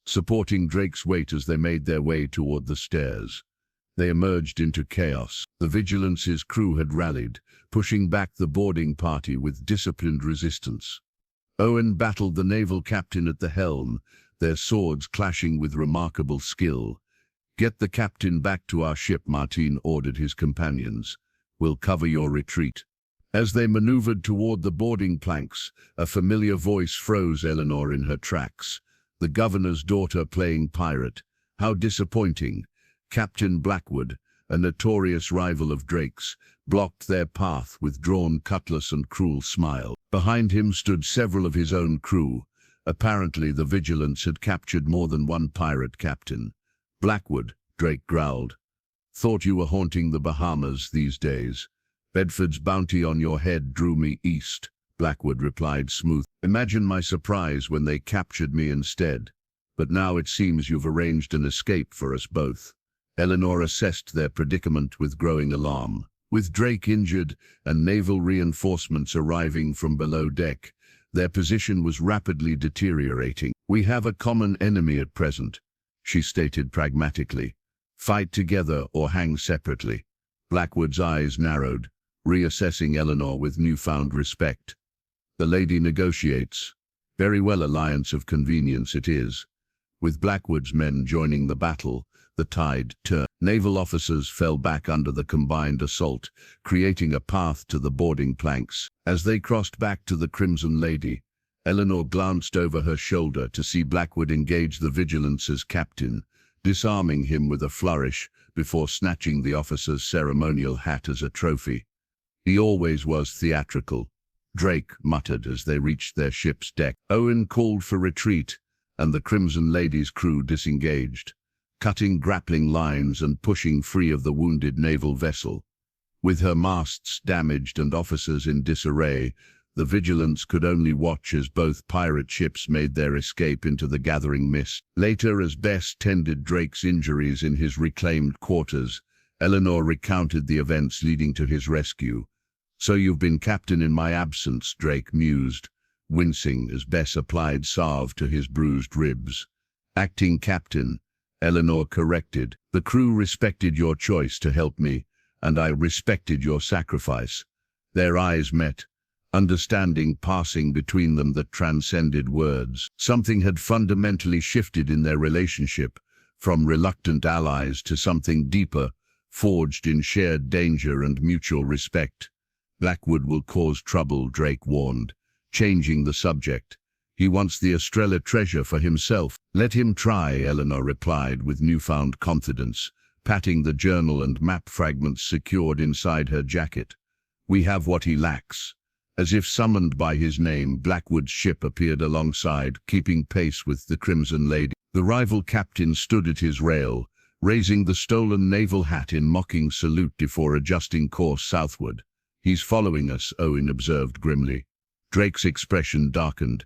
supporting Drake's weight as they made their way toward the stairs. They emerged into chaos. The Vigilance's crew had rallied, pushing back the boarding party with disciplined resistance. Owen battled the naval captain at the helm, their swords clashing with remarkable skill. "Get the captain back to our ship," Martine ordered his companions. "We'll cover your retreat." As they maneuvered toward the boarding planks, a familiar voice froze Eleanor in her tracks. The governor's daughter playing pirate. How disappointing. Captain Blackwood, a notorious rival of Drake's, blocked their path with drawn cutlass and cruel smile. Behind him stood several of his own crew. Apparently the Vigilance had captured more than one pirate captain. "Blackwood," Drake growled. "Thought you were haunting the Bahamas these days." "Bedford's bounty on your head drew me east," Blackwood replied smooth. "Imagine my surprise when they captured me instead. But now it seems you've arranged an escape for us both." Eleanor assessed their predicament with growing alarm. With Drake injured and naval reinforcements arriving from below deck, their position was rapidly deteriorating. "We have a common enemy at present," she stated pragmatically. "Fight together or hang separately." Blackwood's eyes narrowed, reassessing Eleanor with newfound respect. "The lady negotiates. Very well, alliance of convenience it is." With Blackwood's men joining the battle, The tide turned. Naval officers fell back under the combined assault, creating a path to the boarding planks. As they crossed back to the Crimson Lady, Eleanor glanced over her shoulder to see Blackwood engage the Vigilance's captain, disarming him with a flourish before snatching the officer's ceremonial hat as a trophy. "He always was theatrical," Drake muttered as they reached their ship's deck. Owen called for retreat, and the Crimson Lady's crew disengaged, cutting grappling lines and pushing free of the wounded naval vessel. With her masts damaged and officers in disarray, the Vigilance could only watch as both pirate ships made their escape into the gathering mist. Later, as Bess tended Drake's injuries in his reclaimed quarters, Eleanor recounted the events leading to his rescue. "So you've been captain in my absence," Drake mused, wincing as Bess applied salve to his bruised ribs. "Acting captain," Eleanor corrected. "The crew respected your choice to help me, and I respected your sacrifice." Their eyes met, understanding passing between them that transcended words. Something had fundamentally shifted in their relationship, from reluctant allies to something deeper, forged in shared danger and mutual respect. "Blackwood will cause trouble," Drake warned, changing the subject. "He wants the Estrella treasure for himself." "Let him try," Eleanor replied with newfound confidence, patting the journal and map fragments secured inside her jacket. "We have what he lacks." As if summoned by his name, Blackwood's ship appeared alongside, keeping pace with the Crimson Lady. The rival captain stood at his rail, raising the stolen naval hat in mocking salute before adjusting course southward. "He's following us," Owen observed grimly. Drake's expression darkened.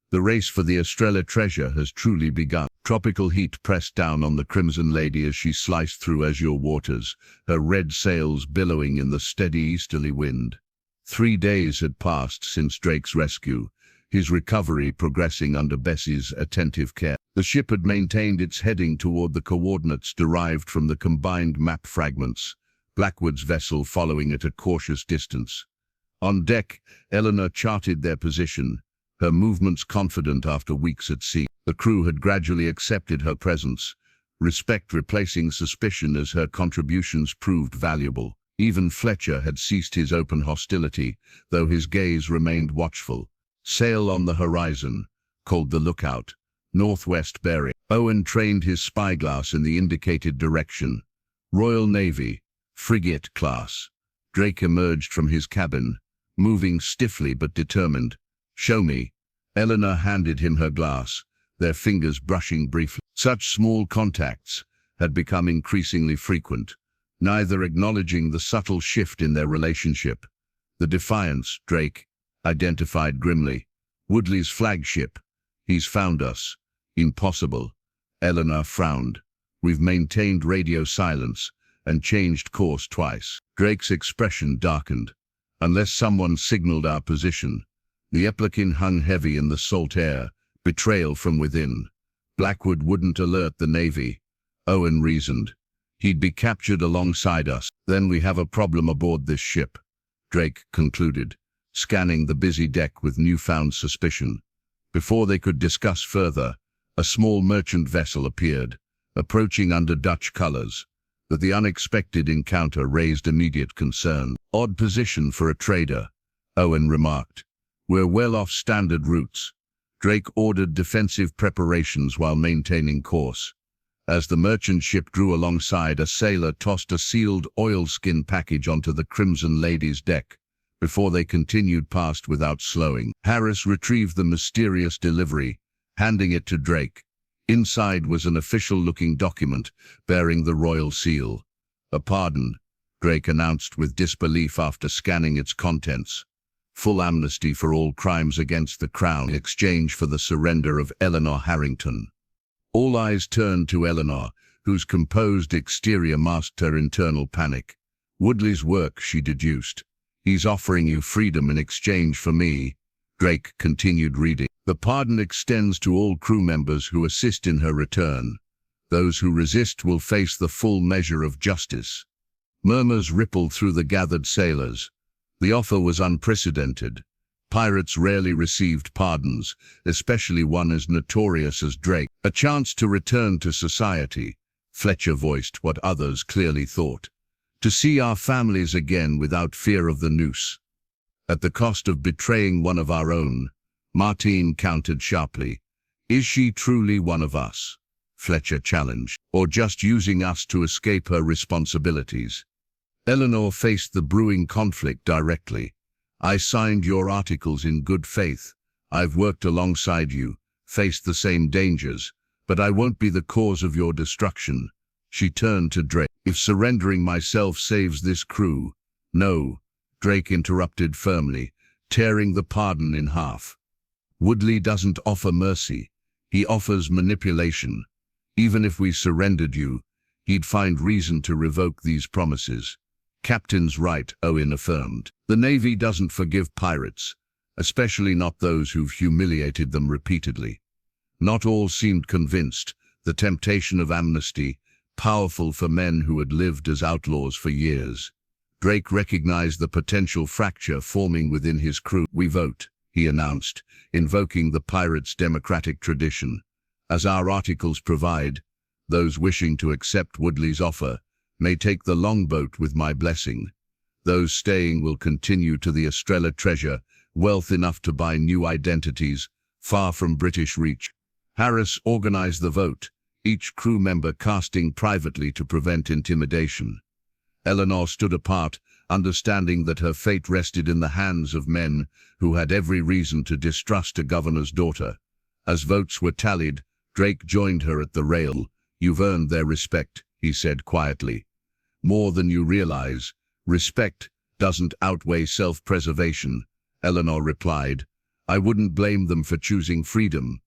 "The race for the Estrella treasure has truly begun." Tropical heat pressed down on the Crimson Lady as she sliced through azure waters, her red sails billowing in the steady easterly wind. 3 days had passed since Drake's rescue, his recovery progressing under Bessie's attentive care. The ship had maintained its heading toward the coordinates derived from the combined map fragments, Blackwood's vessel following at a cautious distance. On deck, Eleanor charted their position, her movements confident after weeks at sea. The crew had gradually accepted her presence, respect replacing suspicion as her contributions proved valuable. Even Fletcher had ceased his open hostility, though his gaze remained watchful. "Sail on the horizon," called the lookout, "northwest bearing." Owen trained his spyglass in the indicated direction. "Royal Navy, frigate class." Drake emerged from his cabin, moving stiffly but determined. "Show me." Eleanor handed him her glass, their fingers brushing briefly. Such small contacts had become increasingly frequent, neither acknowledging the subtle shift in their relationship. "The Defiance," Drake identified grimly. "Woodley's flagship. He's found us." "Impossible." Eleanor frowned. "We've maintained radio silence and changed course twice." Drake's expression darkened. "Unless someone signaled our position." The Eplikin hung heavy in the salt air, betrayal from within. "Blackwood wouldn't alert the Navy," Owen reasoned. "He'd be captured alongside us. Then we have a problem aboard this ship," Drake concluded, scanning the busy deck with newfound suspicion. Before they could discuss further, a small merchant vessel appeared, approaching under Dutch colors. But the unexpected encounter raised immediate concern. "Odd position for a trader," Owen remarked. "We're well off standard routes." Drake ordered defensive preparations while maintaining course. As the merchant ship drew alongside, a sailor tossed a sealed oilskin package onto the Crimson Lady's deck. Before they continued past without slowing, Harris retrieved the mysterious delivery, handing it to Drake. Inside was an official-looking document bearing the royal seal. "A pardon," Drake announced with disbelief after scanning its contents. "Full amnesty for all crimes against the Crown in exchange for the surrender of Eleanor Harrington." All eyes turned to Eleanor, whose composed exterior masked her internal panic. "Woodley's work," she deduced. "He's offering you freedom in exchange for me." Drake continued reading. "The pardon extends to all crew members who assist in her return. Those who resist will face the full measure of justice." Murmurs rippled through the gathered sailors. The offer was unprecedented. Pirates rarely received pardons, especially one as notorious as Drake. A chance to return to society, Fletcher voiced what others clearly thought. To see our families again without fear of the noose. At the cost of betraying one of our own, Martine countered sharply. Is she truly one of us? Fletcher challenged. Or just using us to escape her responsibilities? Eleanor faced the brewing conflict directly. I signed your articles in good faith. I've worked alongside you, faced the same dangers, but I won't be the cause of your destruction. She turned to Drake. If surrendering myself saves this crew. No, Drake interrupted firmly, tearing the pardon in half. Woodley doesn't offer mercy. He offers manipulation. Even if we surrendered you, he'd find reason to revoke these promises. Captain's right, Owen affirmed. The Navy doesn't forgive pirates, especially not those who've humiliated them repeatedly. Not all seemed convinced. The temptation of amnesty, powerful for men who had lived as outlaws for years. Drake recognized the potential fracture forming within his crew. We vote, he announced, invoking the pirates' democratic tradition. As our articles provide, those wishing to accept Woodley's offer may take the longboat with my blessing. Those staying will continue to the Estrella treasure, wealth enough to buy new identities, far from British reach. Harris organized the vote, each crew member casting privately to prevent intimidation. Eleanor stood apart, understanding that her fate rested in the hands of men who had every reason to distrust a governor's daughter. As votes were tallied, Drake joined her at the rail. You've earned their respect, he said quietly. More than you realize. Respect doesn't outweigh self-preservation, Eleanor replied. I wouldn't blame them for choosing freedom.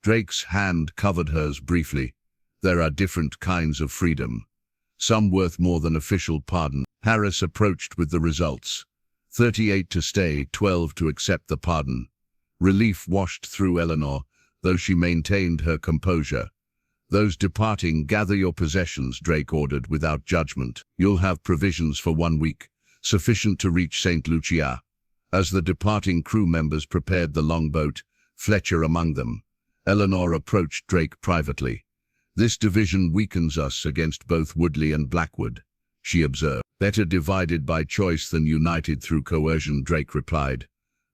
Drake's hand covered hers briefly. There are different kinds of freedom. Some worth more than official pardon. Harris approached with the results. 38 to stay, 12 to accept the pardon. Relief washed through Eleanor, though she maintained her composure. Those departing, gather your possessions, Drake ordered without judgment. You'll have provisions for 1 week, sufficient to reach St. Lucia. As the departing crew members prepared the longboat, Fletcher among them, Eleanor approached Drake privately. This division weakens us against both Woodley and Blackwood, she observed. Better divided by choice than united through coercion, Drake replied.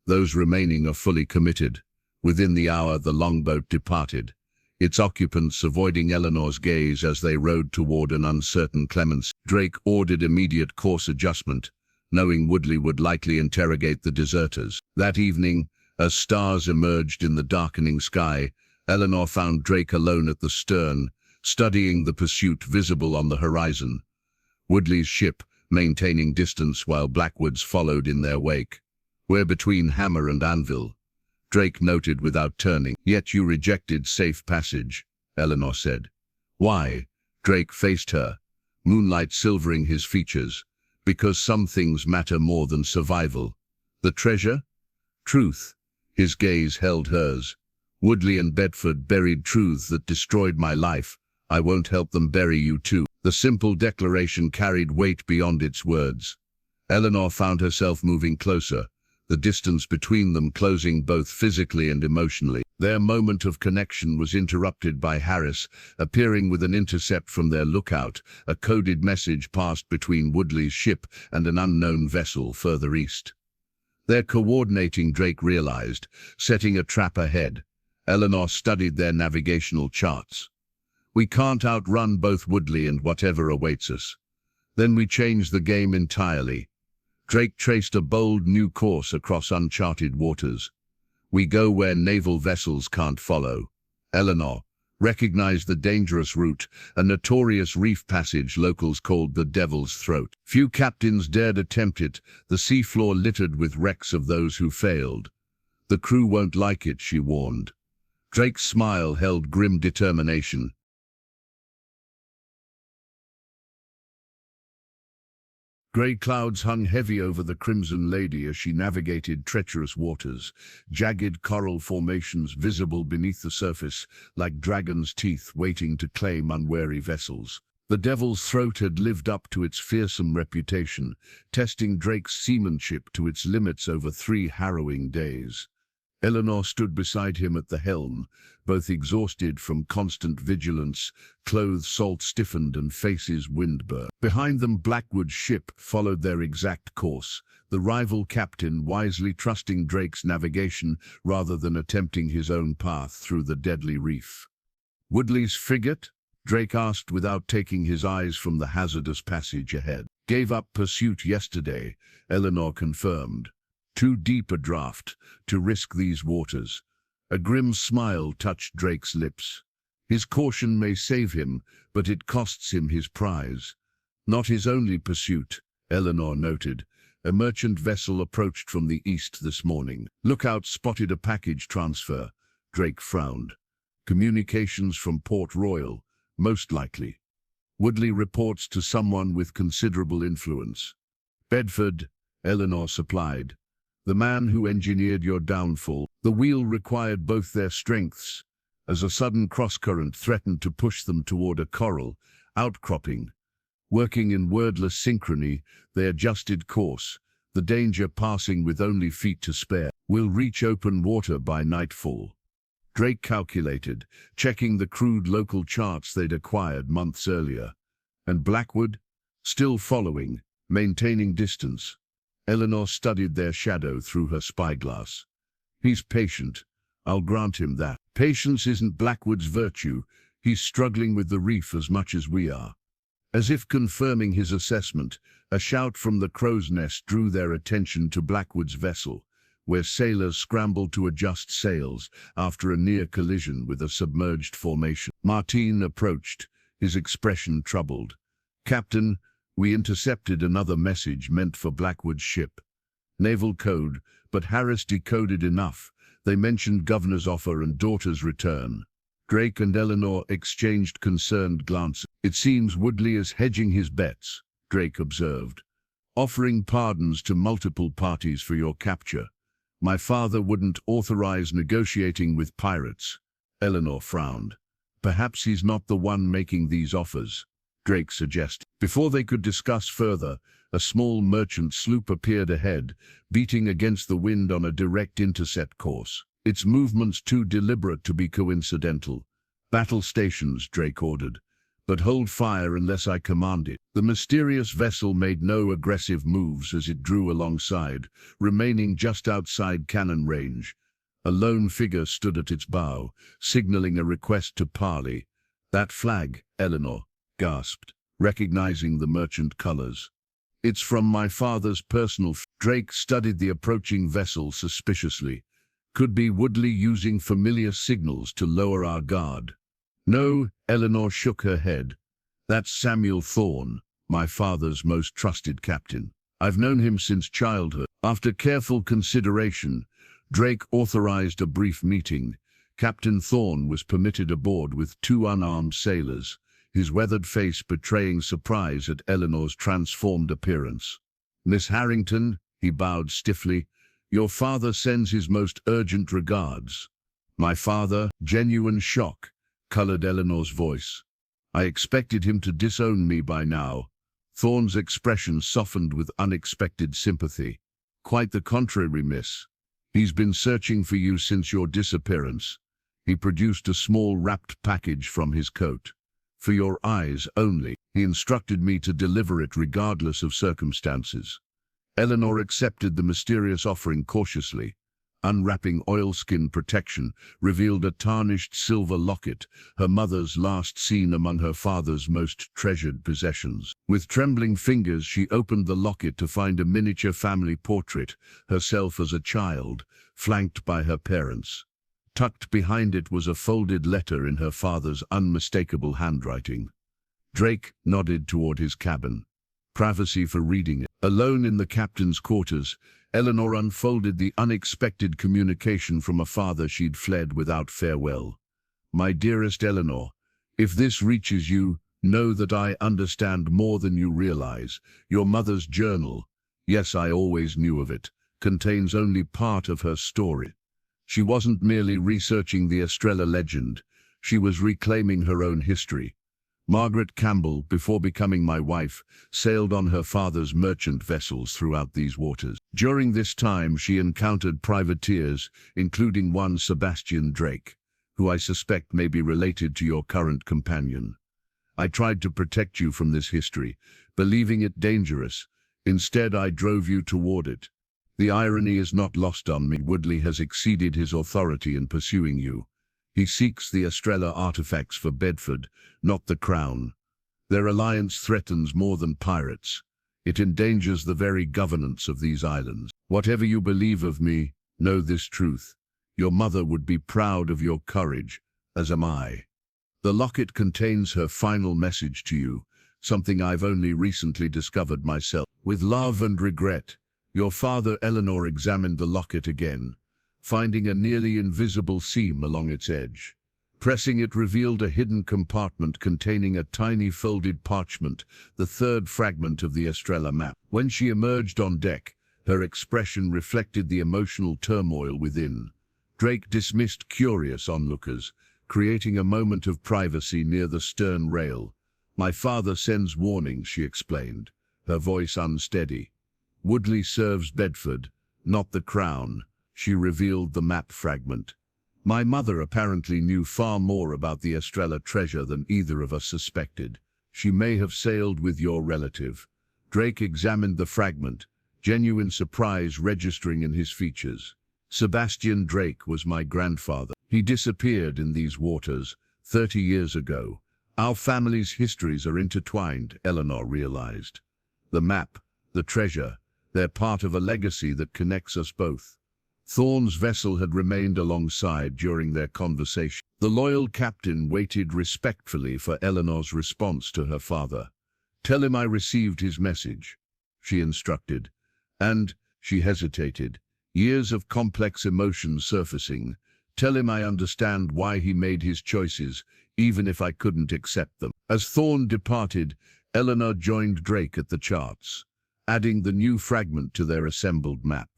Those remaining are fully committed. Within the hour, the longboat departed, its occupants avoiding Eleanor's gaze as they rowed toward an uncertain clemency. Drake ordered immediate course adjustment, knowing Woodley would likely interrogate the deserters. That evening, as stars emerged in the darkening sky, Eleanor found Drake alone at the stern, studying the pursuit visible on the horizon. Woodley's ship maintaining distance while Blackwood's followed in their wake. We're between hammer and anvil, Drake noted without turning. Yet you rejected safe passage, Eleanor said. Why? Drake faced her, moonlight silvering his features. Because some things matter more than survival. The treasure? Truth. His gaze held hers. Woodley and Bedford buried truths that destroyed my life. I won't help them bury you too. The simple declaration carried weight beyond its words. Eleanor found herself moving closer, the distance between them closing both physically and emotionally. Their moment of connection was interrupted by Harris, appearing with an intercept from their lookout, a coded message passed between Woodley's ship and an unknown vessel further east. They're coordinating, Drake realized, setting a trap ahead. Eleanor studied their navigational charts. We can't outrun both Woodley and whatever awaits us. Then we change the game entirely. Drake traced a bold new course across uncharted waters. We go where naval vessels can't follow. Eleanor recognized the dangerous route, a notorious reef passage locals called the Devil's Throat. Few captains dared attempt it, the seafloor littered with wrecks of those who failed. The crew won't like it, she warned. Drake's smile held grim determination. Grey clouds hung heavy over the Crimson Lady as she navigated treacherous waters, jagged coral formations visible beneath the surface, like dragon's teeth waiting to claim unwary vessels. The Devil's Throat had lived up to its fearsome reputation, testing Drake's seamanship to its limits over 3 harrowing days. Eleanor stood beside him at the helm, both exhausted from constant vigilance, clothes salt-stiffened and faces wind-burnt. Behind them Blackwood's ship followed their exact course, the rival captain wisely trusting Drake's navigation rather than attempting his own path through the deadly reef. "Woodley's frigate?" Drake asked without taking his eyes from the hazardous passage ahead. "Gave up pursuit yesterday," Eleanor confirmed. "Too deep a draught to risk these waters." A grim smile touched Drake's lips. His caution may save him, but it costs him his prize. "Not his only pursuit," Eleanor noted. "A merchant vessel approached from the east this morning. Lookout spotted a package transfer." Drake frowned. "Communications from Port Royal, most likely. Woodley reports to someone with considerable influence." "Bedford," Eleanor supplied. "The man who engineered your downfall." The wheel required both their strengths, as a sudden cross-current threatened to push them toward a coral outcropping. Working in wordless synchrony, they adjusted course, the danger passing with only feet to spare. "We'll reach open water by nightfall," Drake calculated, checking the crude local charts they'd acquired months earlier. And Blackwood? Still following, maintaining distance. Eleanor studied their shadow through her spyglass. "He's patient. I'll grant him that. Patience isn't Blackwood's virtue. He's struggling with the reef as much as we are." As if confirming his assessment, a shout from the crow's nest drew their attention to Blackwood's vessel, where sailors scrambled to adjust sails after a near collision with a submerged formation. Martin approached, his expression troubled. "Captain, we intercepted another message meant for Blackwood's ship. Naval code, but Harris decoded enough. They mentioned Governor's offer and daughter's return." Drake and Eleanor exchanged concerned glances. "It seems Woodley is hedging his bets," Drake observed. "Offering pardons to multiple parties for your capture. My father wouldn't authorize negotiating with pirates." Eleanor frowned. "Perhaps he's not the one making these offers," Drake suggested. Before they could discuss further, a small merchant sloop appeared ahead, beating against the wind on a direct intercept course. Its movements too deliberate to be coincidental. "Battle stations," Drake ordered, "but hold fire unless I command it." The mysterious vessel made no aggressive moves as it drew alongside, remaining just outside cannon range. A lone figure stood at its bow, signaling a request to parley. "That flag," Eleanor gasped, recognizing the merchant colors. "It's from my father's personal." Drake studied the approaching vessel suspiciously. "Could be Woodley using familiar signals to lower our guard." "No," Eleanor shook her head. "That's Samuel Thorne, my father's most trusted captain. I've known him since childhood." After careful consideration, Drake authorized a brief meeting. Captain Thorne was permitted aboard with 2 unarmed sailors, his weathered face betraying surprise at Eleanor's transformed appearance. "Miss Harrington," he bowed stiffly, "your father sends his most urgent regards." "My father?" Genuine shock colored Eleanor's voice. "I expected him to disown me by now." Thorne's expression softened with unexpected sympathy. "Quite the contrary, miss. He's been searching for you since your disappearance." He produced a small wrapped package from his coat. "For your eyes only. He instructed me to deliver it regardless of circumstances." Eleanor accepted the mysterious offering cautiously. Unwrapping oilskin protection revealed a tarnished silver locket, her mother's last seen among her father's most treasured possessions. With trembling fingers she opened the locket to find a miniature family portrait, herself as a child, flanked by her parents. Tucked behind it was a folded letter in her father's unmistakable handwriting. Drake nodded toward his cabin. Privacy for reading it. Alone in the captain's quarters, Eleanor unfolded the unexpected communication from a father she'd fled without farewell. "My dearest Eleanor, if this reaches you, know that I understand more than you realize. Your mother's journal, yes, I always knew of it, contains only part of her story. She wasn't merely researching the Estrella legend, she was reclaiming her own history. Margaret Campbell, before becoming my wife, sailed on her father's merchant vessels throughout these waters. During this time, she encountered privateers, including one Sebastian Drake, who I suspect may be related to your current companion. I tried to protect you from this history, believing it dangerous. Instead, I drove you toward it. The irony is not lost on me. Woodley has exceeded his authority in pursuing you. He seeks the Estrella artifacts for Bedford, not the crown. Their alliance threatens more than pirates. It endangers the very governance of these islands. Whatever you believe of me, know this truth. Your mother would be proud of your courage, as am I. The locket contains her final message to you, something I've only recently discovered myself. With love and regret, your father Eleanor examined the locket again, finding a nearly invisible seam along its edge. Pressing it revealed a hidden compartment containing a tiny folded parchment, the third fragment of the Estrella map. When she emerged on deck, her expression reflected the emotional turmoil within. Drake dismissed curious onlookers, creating a moment of privacy near the stern rail. My father sends warnings, she explained, her voice unsteady. Woodley serves Bedford, not the crown. She revealed the map fragment. My mother apparently knew far more about the Estrella treasure than either of us suspected. She may have sailed with your relative. Drake examined the fragment, genuine surprise registering in his features. Sebastian Drake was my grandfather. He disappeared in these waters 30 years ago. Our family's histories are intertwined, Eleanor realized. The map, the treasure, they're part of a legacy that connects us both. Thorne's vessel had remained alongside during their conversation. The loyal captain waited respectfully for Eleanor's response to her father. "Tell him I received his message," she instructed. And she hesitated, years of complex emotions surfacing. "Tell him I understand why he made his choices, even if I couldn't accept them." As Thorne departed, Eleanor joined Drake at the charts, adding the new fragment to their assembled map.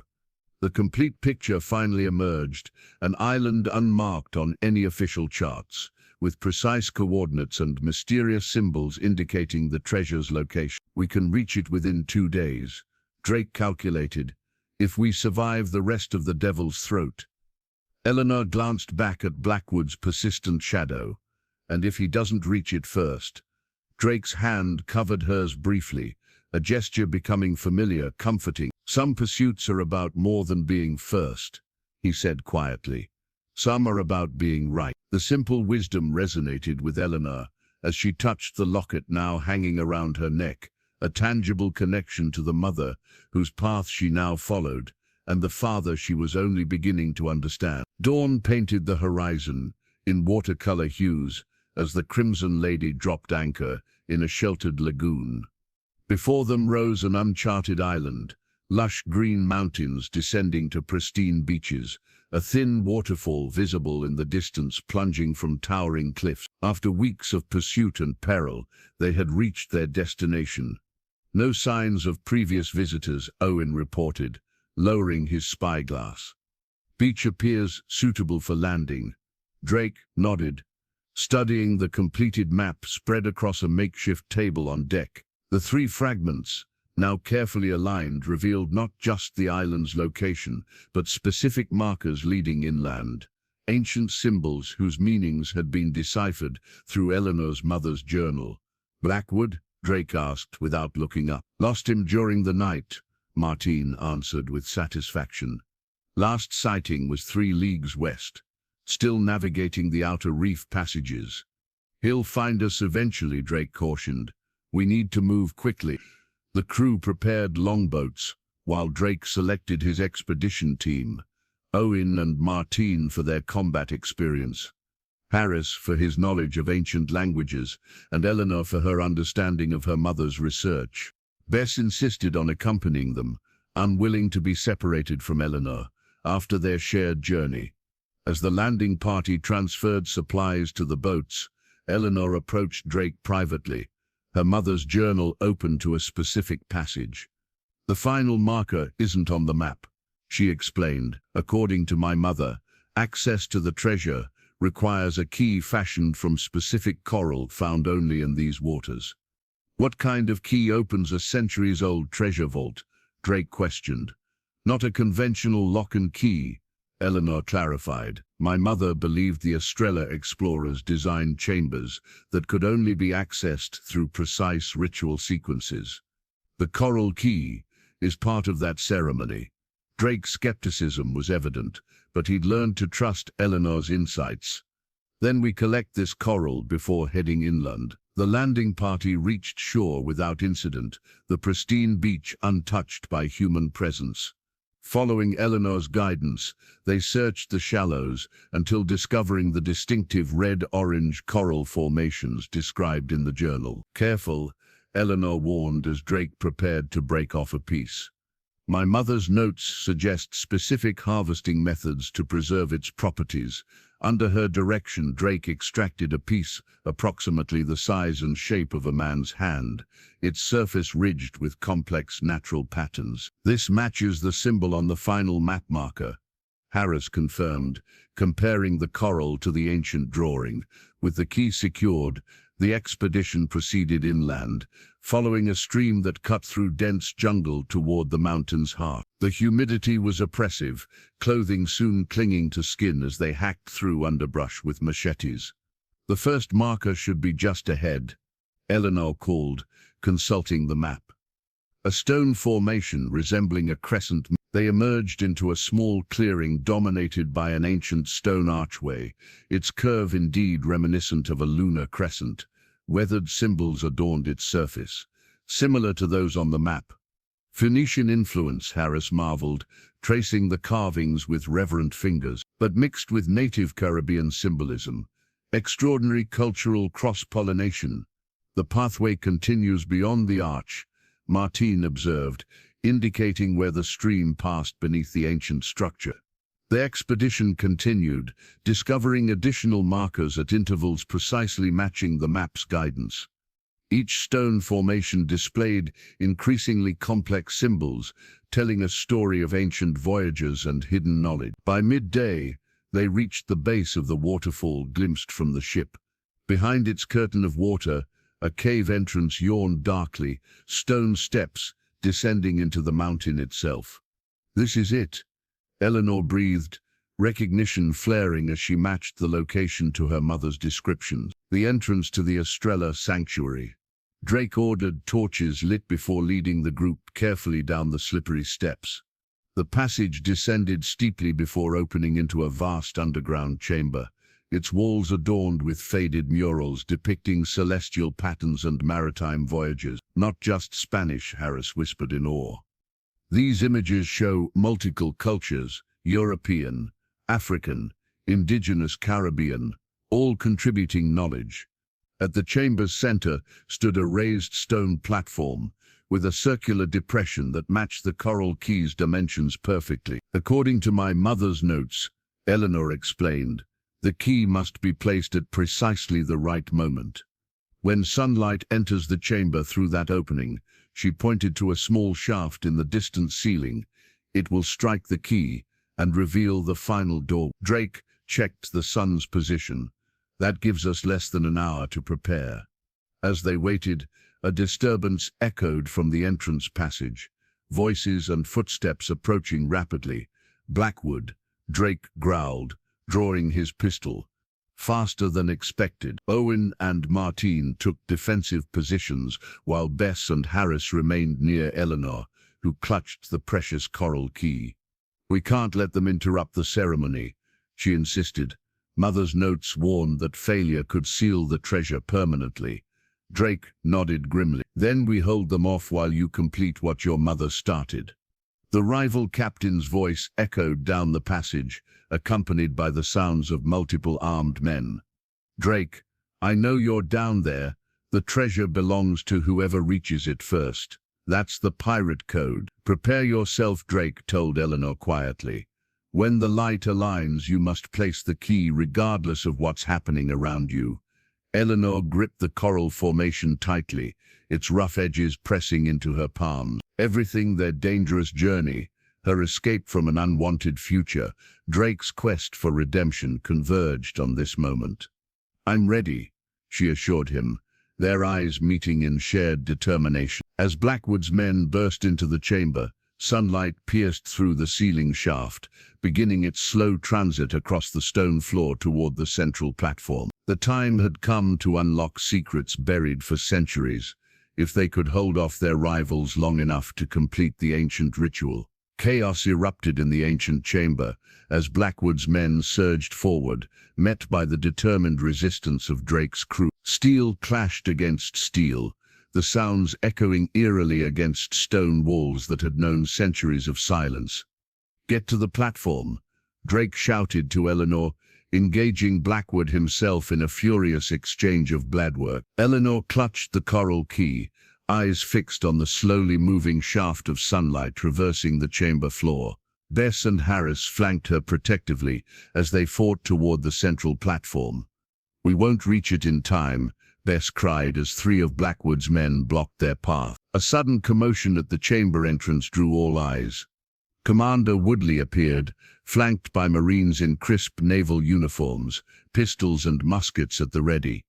The complete picture finally emerged, an island unmarked on any official charts, with precise coordinates and mysterious symbols indicating the treasure's location. "We can reach it within 2 days," Drake calculated, "if we survive the rest of the Devil's Throat." Eleanor glanced back at Blackwood's persistent shadow. "And if he doesn't reach it first?" Drake's hand covered hers briefly, a gesture becoming familiar, comforting. "Some pursuits are about more than being first," he said quietly. "Some are about being right." The simple wisdom resonated with Eleanor as she touched the locket now hanging around her neck, a tangible connection to the mother whose path she now followed, and the father she was only beginning to understand. Dawn painted the horizon in watercolor hues as the Crimson Lady dropped anchor in a sheltered lagoon. Before them rose an uncharted island, lush green mountains descending to pristine beaches, a thin waterfall visible in the distance plunging from towering cliffs. After weeks of pursuit and peril, they had reached their destination. "No signs of previous visitors," Owen reported, lowering his spyglass. "Beach appears suitable for landing." Drake nodded, studying the completed map spread across a makeshift table on deck. The 3 fragments, now carefully aligned, revealed not just the island's location, but specific markers leading inland, ancient symbols whose meanings had been deciphered through Eleanor's mother's journal. "Blackwood?" Drake asked without looking up. "Lost him during the night," Martine answered with satisfaction. "Last sighting was 3 leagues west, still navigating the outer reef passages." "He'll find us eventually," Drake cautioned. "We need to move quickly." The crew prepared longboats, while Drake selected his expedition team, Owen and Martine for their combat experience, Harris for his knowledge of ancient languages, and Eleanor for her understanding of her mother's research. Bess insisted on accompanying them, unwilling to be separated from Eleanor after their shared journey. As the landing party transferred supplies to the boats, Eleanor approached Drake privately, her mother's journal open to a specific passage. "The final marker isn't on the map," she explained. "According to my mother, access to the treasure requires a key fashioned from specific coral found only in these waters." "What kind of key opens a centuries-old treasure vault?" Drake questioned. Not a conventional lock and key, Eleanor clarified. My mother believed the Estrella explorers designed chambers that could only be accessed through precise ritual sequences. The coral key is part of that ceremony. Drake's skepticism was evident, but he'd learned to trust Eleanor's insights. Then we collect this coral before heading inland. The landing party reached shore without incident, the pristine beach untouched by human presence. Following Eleanor's guidance, they searched the shallows until discovering the distinctive red-orange coral formations described in the journal. Careful, Eleanor warned as Drake prepared to break off a piece. My mother's notes suggest specific harvesting methods to preserve its properties. Under her direction, Drake extracted a piece approximately the size and shape of a man's hand, its surface ridged with complex natural patterns. This matches the symbol on the final map marker, Harris confirmed, comparing the coral to the ancient drawing. With the key secured, the expedition proceeded inland, following a stream that cut through dense jungle toward the mountain's heart. The humidity was oppressive, clothing soon clinging to skin as they hacked through underbrush with machetes. The first marker should be just ahead, Eleanor called, consulting the map. A stone formation resembling a crescent. They emerged into a small clearing dominated by an ancient stone archway, its curve indeed reminiscent of a lunar crescent. Weathered symbols adorned its surface, similar to those on the map. Phoenician influence, Harris marveled, tracing the carvings with reverent fingers, but mixed with native Caribbean symbolism. Extraordinary cultural cross-pollination. The pathway continues beyond the arch, Martine observed, indicating where the stream passed beneath the ancient structure. The expedition continued, discovering additional markers at intervals precisely matching the map's guidance. Each stone formation displayed increasingly complex symbols, telling a story of ancient voyages and hidden knowledge. By midday, they reached the base of the waterfall glimpsed from the ship. Behind its curtain of water, a cave entrance yawned darkly, stone steps descending into the mountain itself. This is it, Eleanor breathed, recognition flaring as she matched the location to her mother's descriptions. The entrance to the Estrella sanctuary. Drake ordered torches lit before leading the group carefully down the slippery steps. The passage descended steeply before opening into a vast underground chamber, its walls adorned with faded murals depicting celestial patterns and maritime voyages. Not just Spanish, Harris whispered in awe. These images show multiple cultures, European, African, indigenous Caribbean, all contributing knowledge. At the chamber's center stood a raised stone platform, with a circular depression that matched the coral key's dimensions perfectly. According to my mother's notes, Eleanor explained, the key must be placed at precisely the right moment. When sunlight enters the chamber through that opening, she pointed to a small shaft in the distant ceiling. It will strike the key and reveal the final door. Drake checked the sun's position. That gives us less than an hour to prepare. As they waited, a disturbance echoed from the entrance passage, voices and footsteps approaching rapidly. Blackwood, Drake growled, drawing his pistol. Faster than expected, Owen and Martine took defensive positions, while Bess and Harris remained near Eleanor, who clutched the precious coral key. We can't let them interrupt the ceremony, she insisted. Mother's notes warned that failure could seal the treasure permanently. Drake nodded grimly. Then we hold them off while you complete what your mother started. The rival captain's voice echoed down the passage, accompanied by the sounds of multiple armed men. Drake, I know you're down there. The treasure belongs to whoever reaches it first. That's the pirate code. Prepare yourself, Drake told Eleanor quietly. When the light aligns, you must place the key regardless of what's happening around you. Eleanor gripped the coral formation tightly, its rough edges pressing into her palms. Everything their dangerous journey, her escape from an unwanted future, Drake's quest for redemption converged on this moment. I'm ready, she assured him, their eyes meeting in shared determination. As Blackwood's men burst into the chamber, Sunlight pierced through the ceiling shaft, beginning its slow transit across the stone floor toward the central platform. The time had come to unlock secrets buried for centuries, if they could hold off their rivals long enough to complete the ancient ritual. Chaos erupted in the ancient chamber as Blackwood's men surged forward, met by the determined resistance of Drake's crew. Steel clashed against steel, the sounds echoing eerily against stone walls that had known centuries of silence. "Get to the platform," Drake shouted to Eleanor, engaging Blackwood himself in a furious exchange of blade-work. Eleanor clutched the coral key, eyes fixed on the slowly moving shaft of sunlight traversing the chamber floor. Bess and Harris flanked her protectively as they fought toward the central platform. "We won't reach it in time," Bess cried as three of Blackwood's men blocked their path. A sudden commotion at the chamber entrance drew all eyes. Commander Woodley appeared, flanked by Marines in crisp naval uniforms, pistols and muskets at the ready.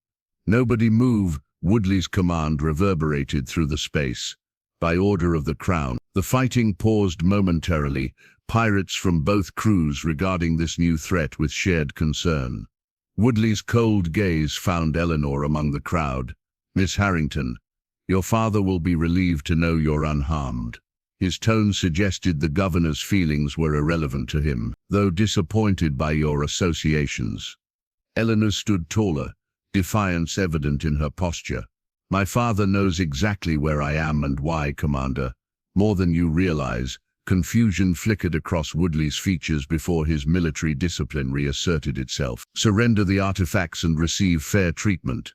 "Nobody move," Woodley's command reverberated through the space. By order of the Crown, the fighting paused momentarily, pirates from both crews regarding this new threat with shared concern. Woodley's cold gaze found Eleanor among the crowd. "Miss Harrington, your father will be relieved to know you're unharmed." His tone suggested the governor's feelings were irrelevant to him, though disappointed by your associations. Eleanor stood taller, defiance evident in her posture. "My father knows exactly where I am and why, Commander. More than you realize." Confusion flickered across Woodley's features before his military discipline reasserted itself. "Surrender the artifacts and receive fair treatment.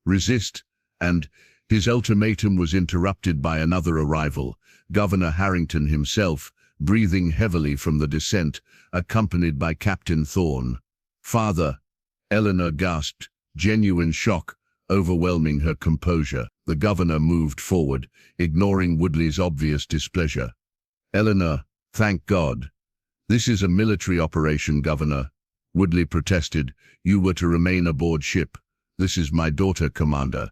Resist," and his ultimatum was interrupted by another arrival, Governor Harrington himself, breathing heavily from the descent, accompanied by Captain Thorne. "Father," Eleanor gasped, genuine shock overwhelming her composure. The governor moved forward, ignoring Woodley's obvious displeasure. "Eleanor, thank God. This is a military operation, Governor," Woodley protested. "You were to remain aboard ship." "This is my daughter, Commander,"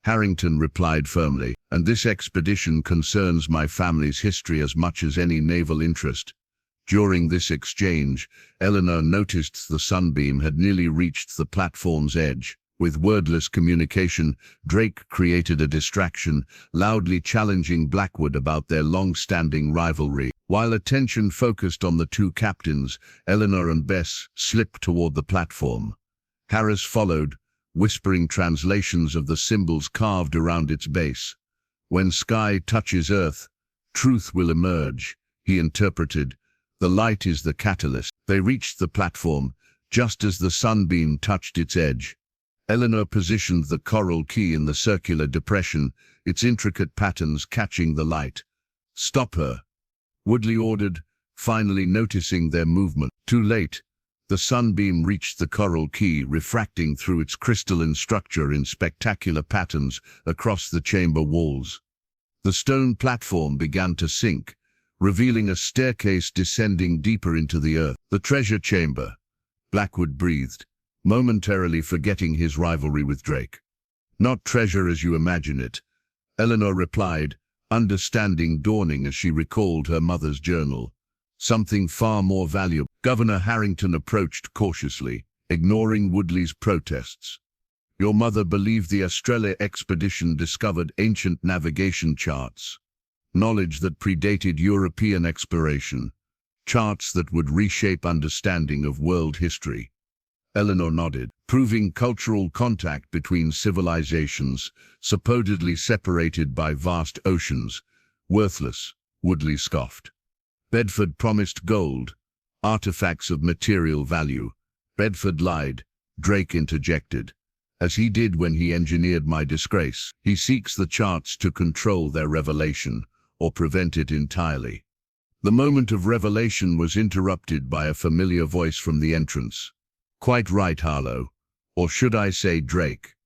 Harrington replied firmly, "and this expedition concerns my family's history as much as any naval interest." During this exchange, Eleanor noticed the sunbeam had nearly reached the platform's edge. With wordless communication, Drake created a distraction, loudly challenging Blackwood about their long-standing rivalry. While attention focused on the two captains, Eleanor and Bess slipped toward the platform. Harris followed, whispering translations of the symbols carved around its base. "When sky touches earth, truth will emerge," he interpreted. "The light is the catalyst." They reached the platform, just as the sunbeam touched its edge. Eleanor positioned the coral key in the circular depression, its intricate patterns catching the light. "Stop her," Woodley ordered, finally noticing their movement. Too late. The sunbeam reached the coral key, refracting through its crystalline structure in spectacular patterns across the chamber walls. The stone platform began to sink, revealing a staircase descending deeper into the earth. "The treasure chamber," Blackwood breathed, momentarily forgetting his rivalry with Drake. "Not treasure as you imagine it," Eleanor replied, understanding dawning as she recalled her mother's journal. "Something far more valuable." Governor Harrington approached cautiously, ignoring Woodley's protests. "Your mother believed the Australia expedition discovered ancient navigation charts, knowledge that predated European exploration, charts that would reshape understanding of world history." Eleanor nodded, proving cultural contact between civilizations, supposedly separated by vast oceans. "Worthless," Woodley scoffed. "Bedford promised gold, artifacts of material value." "Bedford lied," Drake interjected, "as he did when he engineered my disgrace. He seeks the charts to control their revelation, or prevent it entirely." The moment of revelation was interrupted by a familiar voice from the entrance. "Quite right, Harlow. Or should I say Drake?"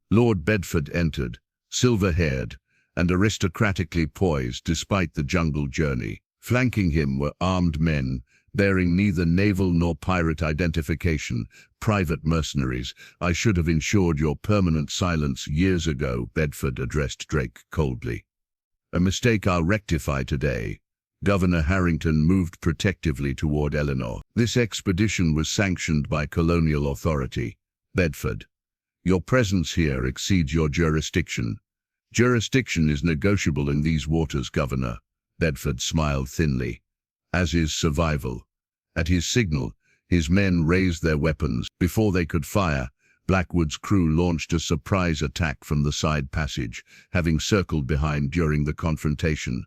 Lord Bedford entered, silver-haired and aristocratically poised despite the jungle journey. Flanking him were armed men, bearing neither naval nor pirate identification, private mercenaries. "I should have ensured your permanent silence years ago," Bedford addressed Drake coldly. "A mistake I'll rectify today." Governor Harrington moved protectively toward Eleanor. This expedition was sanctioned by colonial authority. Bedford, your presence here exceeds your jurisdiction. Jurisdiction is negotiable in these waters, Governor. Bedford smiled thinly. As is survival. At his signal, his men raised their weapons. Before they could fire, Blackwood's crew launched a surprise attack from the side passage, having circled behind during the confrontation.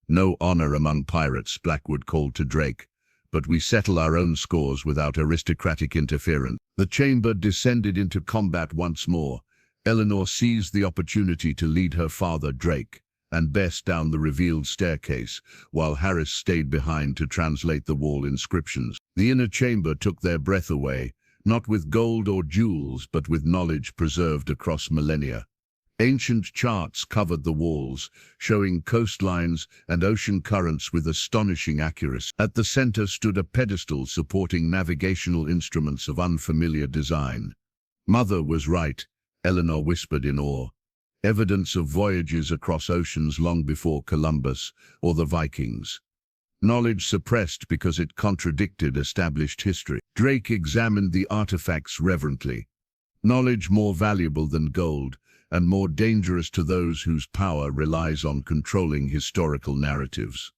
No honor among pirates, Blackwood called to Drake, but we settle our own scores without aristocratic interference. The chamber descended into combat once more. Eleanor seized the opportunity to lead her father, Drake, and Bess down the revealed staircase, while Harris stayed behind to translate the wall inscriptions. The inner chamber took their breath away, not with gold or jewels, but with knowledge preserved across millennia. Ancient charts covered the walls, showing coastlines and ocean currents with astonishing accuracy. At the center stood a pedestal supporting navigational instruments of unfamiliar design. Mother was right, Eleanor whispered in awe. Evidence of voyages across oceans long before Columbus or the Vikings. Knowledge suppressed because it contradicted established history. Drake examined the artifacts reverently. Knowledge more valuable than gold, and more dangerous to those whose power relies on controlling historical narratives.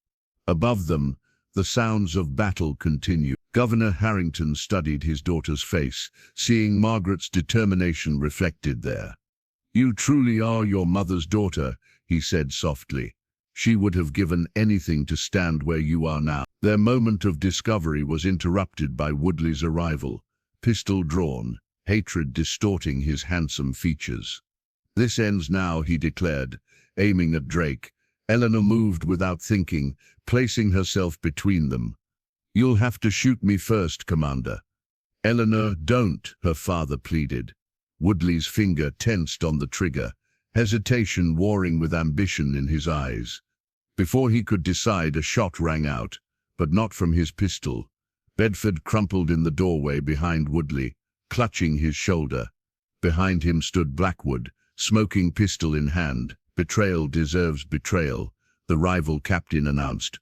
Above them, the sounds of battle continued. Governor Harrington studied his daughter's face, seeing Margaret's determination reflected there. "You truly are your mother's daughter," he said softly. "She would have given anything to stand where you are now." Their moment of discovery was interrupted by Woodley's arrival, pistol drawn, hatred distorting his handsome features. "This ends now," he declared, aiming at Drake. Eleanor moved without thinking, placing herself between them. "You'll have to shoot me first, Commander." "Eleanor, don't," her father pleaded. Woodley's finger tensed on the trigger, hesitation warring with ambition in his eyes. Before he could decide, a shot rang out, but not from his pistol. Bedford crumpled in the doorway behind Woodley, clutching his shoulder. Behind him stood Blackwood, smoking pistol in hand. "Betrayal deserves betrayal," the rival captain announced.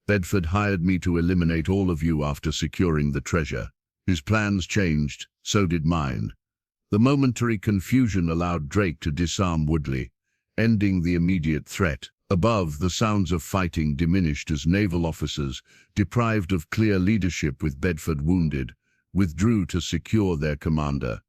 "Bedford hired me to eliminate all of you after securing the treasure. His plans changed, so did mine." The momentary confusion allowed Drake to disarm Woodley, ending the immediate threat. Above, the sounds of fighting diminished as naval officers, deprived of clear leadership with Bedford wounded, withdrew to secure their commander.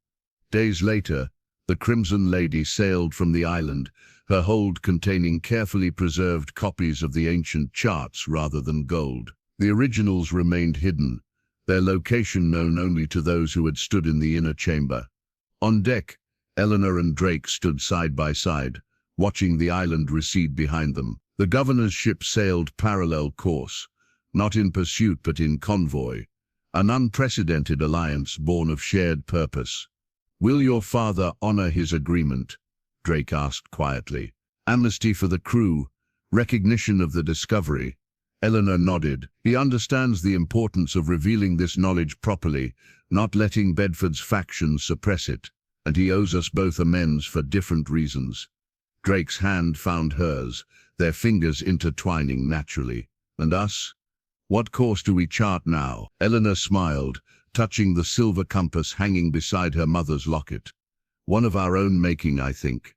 Days later, the Crimson Lady sailed from the island, her hold containing carefully preserved copies of the ancient charts rather than gold. The originals remained hidden, their location known only to those who had stood in the inner chamber. On deck, Eleanor and Drake stood side by side, watching the island recede behind them. The governor's ship sailed parallel course, not in pursuit but in convoy, an unprecedented alliance born of shared purpose. "Will your father honor his agreement?" Drake asked quietly. "Amnesty for the crew, recognition of the discovery." Eleanor nodded. "He understands the importance of revealing this knowledge properly, not letting Bedford's factions suppress it, and he owes us both amends for different reasons." Drake's hand found hers, their fingers intertwining naturally. "And us? What course do we chart now?" Eleanor smiled, touching the silver compass hanging beside her mother's locket. "One of our own making, I think."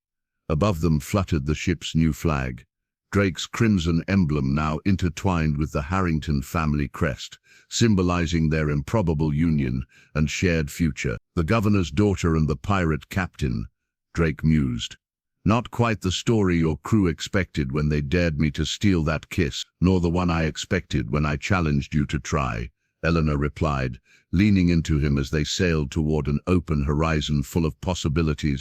Above them fluttered the ship's new flag, Drake's crimson emblem now intertwined with the Harrington family crest, symbolizing their improbable union and shared future. "The governor's daughter and the pirate captain," Drake mused. "Not quite the story your crew expected when they dared me to steal that kiss, nor the one I expected when I challenged you to try," Eleanor replied, leaning into him as they sailed toward an open horizon full of possibilities.